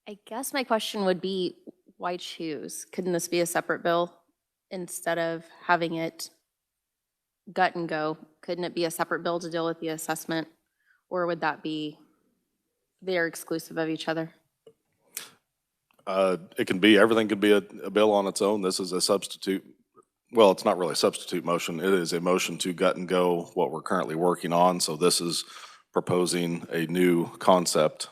I guess my question would be, why choose? Couldn't this be a separate bill instead of having it gut and go? Couldn't it be a separate bill to deal with the assessment? Or would that be, they're exclusive of each other? Everything could be a bill on its own. This is a substitute. Well, it's not really a substitute motion. It is a motion to gut and go what we're currently working on. So this is proposing a new concept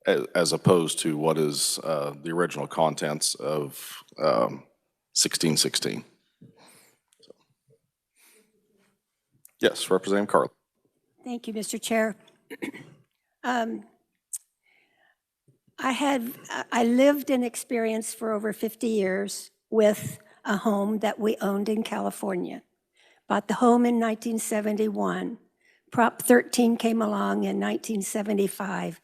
as opposed to what is the original contents of 1616. Yes, Representative Carl. Thank you, Mr. Chair. I lived and experienced for over 50 years with a home that we owned in California. Bought the home in 1971. Prop 13 came along in 1975.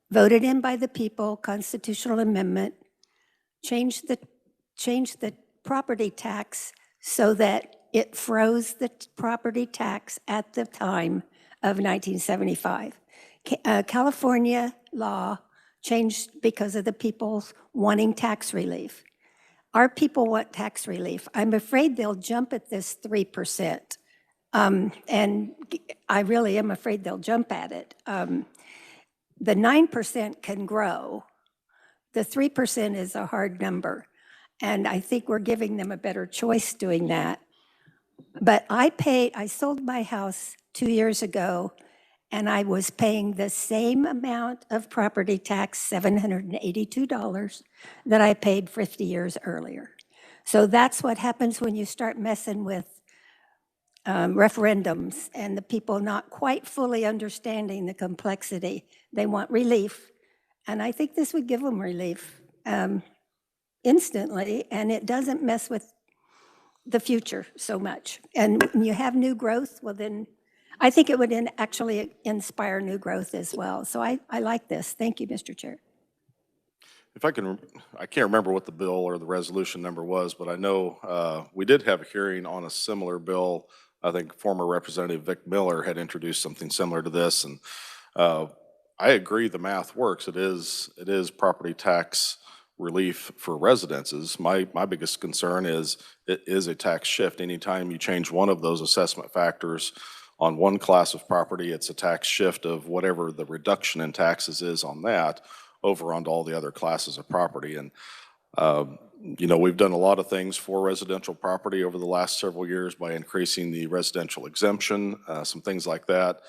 Voted in by the people, constitutional amendment, changed the property tax so that it froze the property tax at the time of 1975. California law changed because of the people wanting tax relief. Our people want tax relief. I'm afraid they'll jump at this 3%. And I really am afraid they'll jump at it. The 9% can grow. The 3% is a hard number. And I think we're giving them a better choice doing that. But I sold my house 2 years ago, and I was paying the same amount of property tax, $782, that I paid 50 years earlier. So that's what happens when you start messing with referendums and the people not quite fully understanding the complexity. They want relief, and I think this would give them relief instantly, and it doesn't mess with the future so much. And when you have new growth, well then, I think it would actually inspire new growth as well. So I like this. Thank you, Mr. Chair. If I can't remember what the bill or the resolution number was, but I know we did have a hearing on a similar bill. I think former Representative Vic Miller had introduced something similar to this, and I agree the math works. It is property tax relief for residences. My biggest concern is it is a tax shift. Anytime you change one of those assessment factors on one class of property, it's a tax shift of whatever the reduction in taxes is on that over onto all the other classes of property. And you know, we've done a lot of things for residential property over the last several years by increasing the residential exemption, some things like that.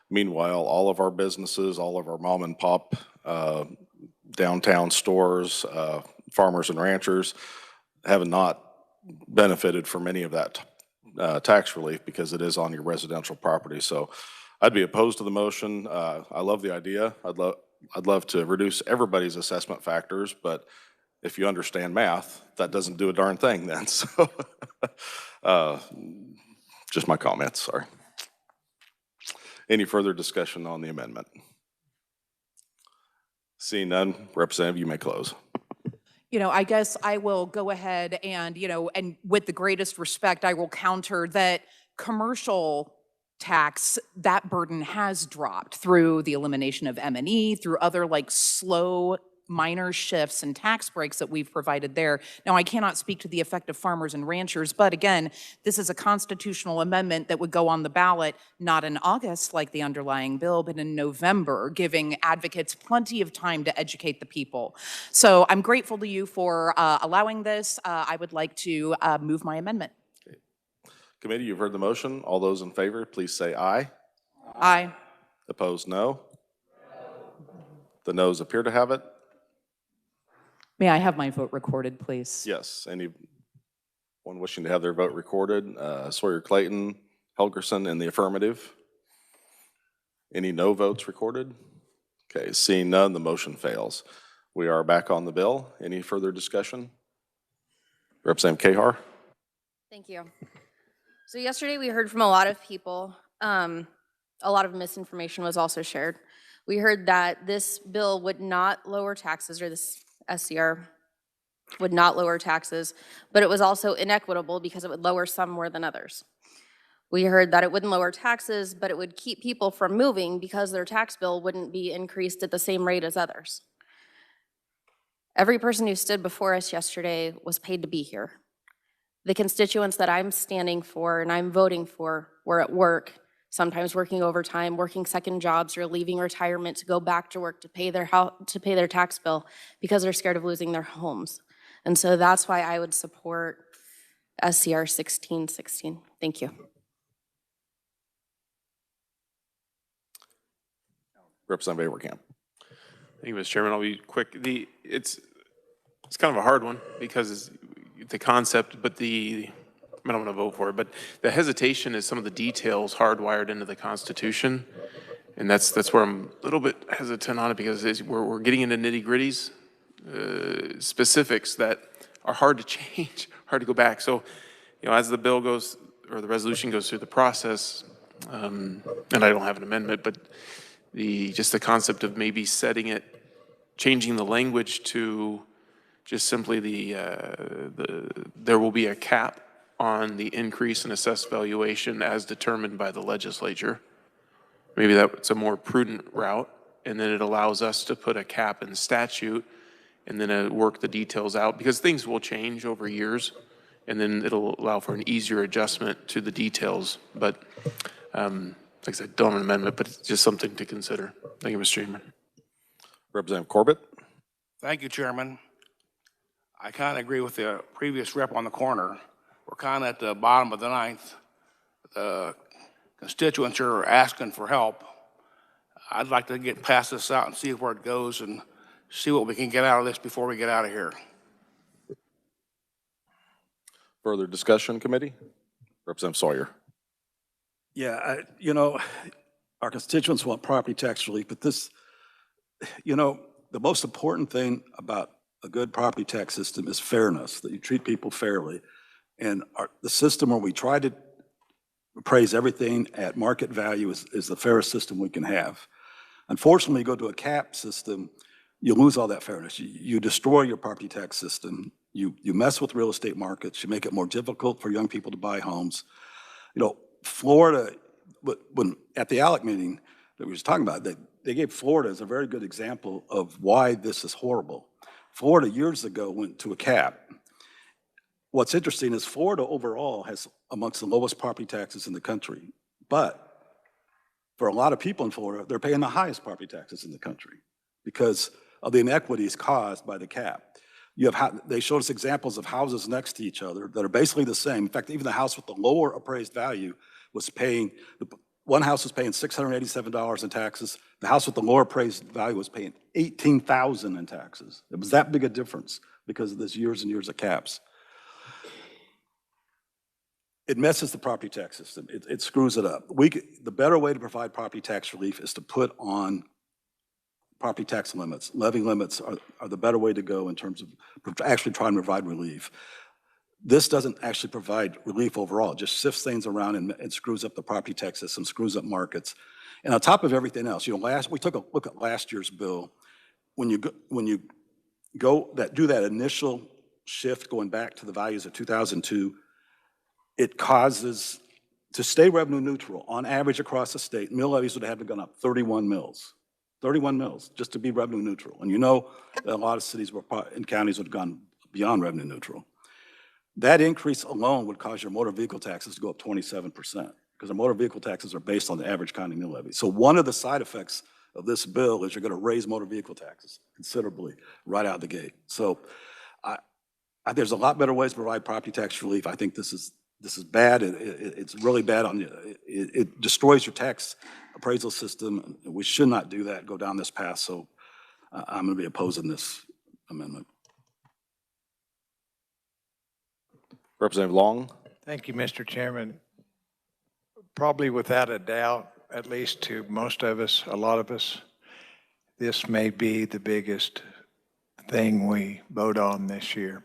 Meanwhile, all of our businesses, all of our mom and pop downtown stores, farmers and ranchers have not benefited from any of that tax relief because it is on your residential property. So I'd be opposed to the motion. I love the idea. I'd love to reduce everybody's assessment factors, but if you understand math, that doesn't do a darn thing then. So just my comments, sorry. Any further discussion on the amendment? Seeing none, Representative, you may close. You know, I guess I will go ahead and, you know, and with the greatest respect, I will counter that commercial tax, that burden has dropped through the elimination of M&E, through other like slow minor shifts and tax breaks that we've provided there. Now, I cannot speak to the effect of farmers and ranchers, but again, this is a constitutional amendment that would go on the ballot, not in August like the underlying bill, but in November, giving advocates plenty of time to educate the people. So I'm grateful to you for allowing this. I would like to move my amendment. Okay. Committee, you've heard the motion. All those in favor, please say aye. Aye. Opposed, no. The noes appear to have it. May I have my vote recorded, please? Yes. Anyone wishing to have their vote recorded? Sawyer Clayton, Helgerson in the affirmative. Any no votes recorded? Okay, seeing none, the motion fails. We are back on the bill. Any further discussion? Representative Kahar. Thank you. So yesterday we heard from a lot of people. A lot of misinformation was also shared. We heard that this bill would not lower taxes, or this SCR would not lower taxes, but it was also inequitable because it would lower some more than others. We heard that it wouldn't lower taxes, but it would keep people from moving because their tax bill wouldn't be increased at the same rate as others. Every person who stood before us yesterday was paid to be here. The constituents that I'm standing for and I'm voting for were at work, sometimes working overtime, working second jobs, or leaving retirement to go back to work to pay their tax bill because they're scared of losing their homes. And so that's why I would support SCR 1616. Thank you. Representative Avercamp. Thank you, Mr. Chairman. I'll be quick. It's kind of a hard one because the concept, but I don't want to vote for it, but the hesitation is some of the details hardwired into the Constitution. And that's where I'm a little bit hesitant on it, because we're getting into nitty-gritties, specifics that are hard to change, hard to go back. So, you know, as the bill goes, or the resolution goes through the process, and I don't have an amendment, but just the concept of maybe setting it, changing the language to just simply there will be a cap on the increase in assessed valuation as determined by the legislature. Maybe that's a more prudent route, and then it allows us to put a cap in statute and then work the details out, because things will change over years, and then it'll allow for an easier adjustment to the details. But like I said, don't have an amendment, but it's just something to consider. Thank you, Mr. Chairman. Representative Corbett. Thank you, Chairman. I kind of agree with the previous rep on the corner. We're kind of at the bottom of the ninth. constituents are asking for help. I'd like to get past this out and see where it goes and see what we can get out of this before we get out of here. Further discussion, committee? Representative Sawyer. Yeah, our constituents want property tax relief, but this, the most important thing about a good property tax system is fairness, that you treat people fairly. And the system where we try to appraise everything at market value is the fairest system we can have. Unfortunately, you go to a cap system, you lose all that fairness. You destroy your property tax system. You mess with real estate markets. You make it more difficult for young people to buy homes. Florida, when at the ALEC meeting that we was talking about, they gave Florida as a very good example of why this is horrible. Florida years ago went to a cap. What's interesting is Florida overall has amongst the lowest property taxes in the country, but for a lot of people in Florida, they're paying the highest property taxes in the country because of the inequities caused by the cap. They showed us examples of houses next to each other that are basically the same. In fact, even the house with the lower appraised value was paying, one house was paying $687 in taxes. The house with the lower appraised value was paying $18,000 in taxes. It was that big a difference because of this years and years of caps. It messes the property tax system. It screws it up. The better way to provide property tax relief is to put on property tax limits. Levy limits are the better way to go in terms of actually trying to provide relief. This doesn't actually provide relief overall. It just sifts things around and screws up the property tax system, screws up markets. And on top of everything else, we took a look at last year's bill. When you do that initial shift going back to the values of 2002, it causes, to stay revenue neutral, on average across the state, mill levies would have to have gone up 31 mills. 31 mills just to be revenue neutral. And that a lot of cities and counties would have gone beyond revenue neutral. That increase alone would cause your motor vehicle taxes to go up 27% because the motor vehicle taxes are based on the average county mill levy. So one of the side effects of this bill is you're going to raise motor vehicle taxes considerably right out of the gate. So there's a lot better ways to provide property tax relief. I think this is bad. It's really bad it destroys your tax appraisal system. We should not do that, go down this path. So I'm going to be opposing this amendment. Representative Long. Thank you, Mr. Chairman. Probably without a doubt, at least to most of us, a lot of us, this may be the biggest thing we vote on this year.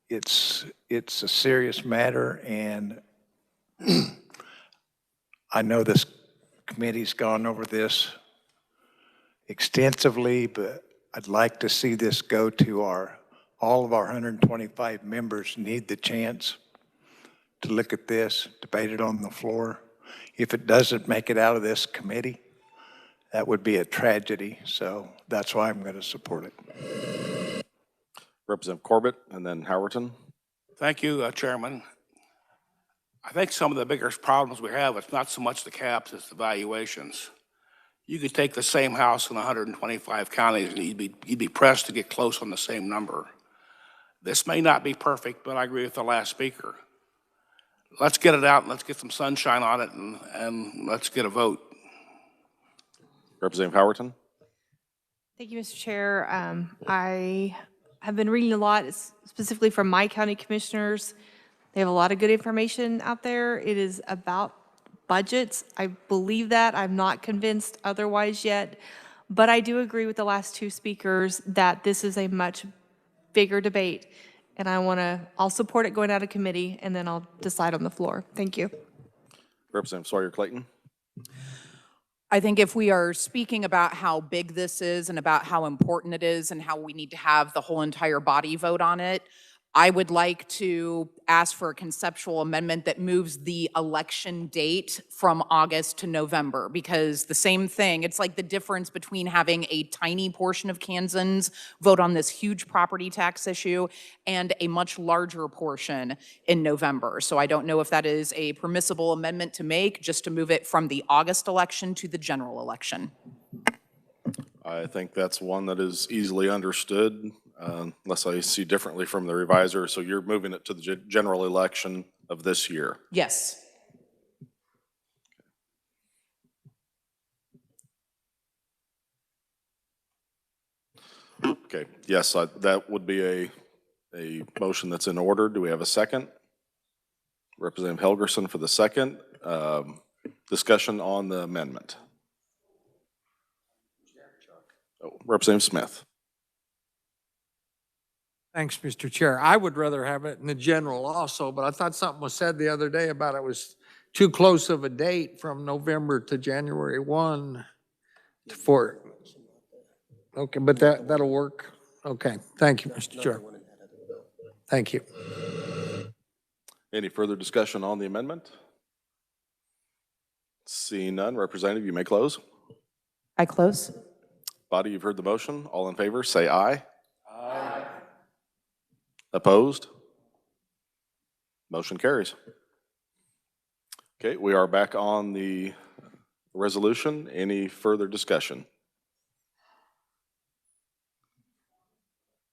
It's a serious matter, and I know this committee's gone over this extensively, but I'd like to see this go to all of our 125 members need the chance to look at this, debate it on the floor. If it doesn't make it out of this committee, that would be a tragedy. So that's why I'm going to support it. Representative Corbett and then Howerton. Thank you, Chairman. I think some of the biggest problems we have, it's not so much the caps, it's the valuations. You could take the same house in 125 counties and you'd be pressed to get close on the same number. This may not be perfect, but I agree with the last speaker. Let's get it out and let's get some sunshine on it and let's get a vote. Representative Howerton. Thank you, Mr. Chair. I have been reading a lot, specifically from my county commissioners. They have a lot of good information out there. It is about budgets. I believe that. I'm not convinced otherwise yet. But I do agree with the last two speakers that this is a much bigger debate. And I'll support it going out of committee, and then I'll decide on the floor. Thank you. Representative Sawyer Clayton. I think if we are speaking about how big this is and about how important it is and how we need to have the whole entire body vote on it, I would like to ask for a conceptual amendment that moves the election date from August to November, because the same thing, it's like the difference between having a tiny portion of Kansans vote on this huge property tax issue and a much larger portion in November. So I don't know if that is a permissible amendment to make, just to move it from the August election to the general election. I think that's one that is easily understood, unless I see differently from the reviser. So you're moving it to the general election of this year. Yes. Okay, yes, that would be a motion that's in order. Do we have a second? Representative Helgerson for the second. Discussion on the amendment. Oh, Representative Smith. Thanks, Mr. Chair. I would rather have it in the general also, but I thought something was said the other day about it was too close of a date from November to January 1 for, okay, but that'll work. Okay, thank you, Mr. Chair. Thank you. Any further discussion on the amendment? Seeing none, Representative, you may close. I close. Body, you've heard the motion. All in favor, say aye. Aye. Opposed? Motion carries. Okay, we are back on the resolution. Any further discussion?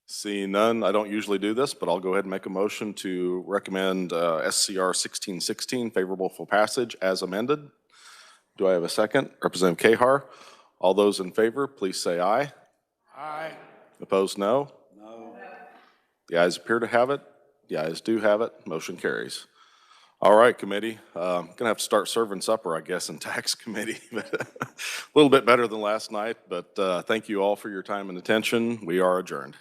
Seeing none, I don't usually do this, but I'll go ahead and make a motion to recommend SCR 1616 favorable for passage as amended. Do I have a second? Representative Kahar. All those in favor, please say aye. Aye. Opposed, no? No. The ayes appear to have it. The ayes do have it. Motion carries. All right, committee. Gonna have to start serving supper, I guess, in tax committee. A little bit better than last night, but thank you all for your time and attention. We are adjourned.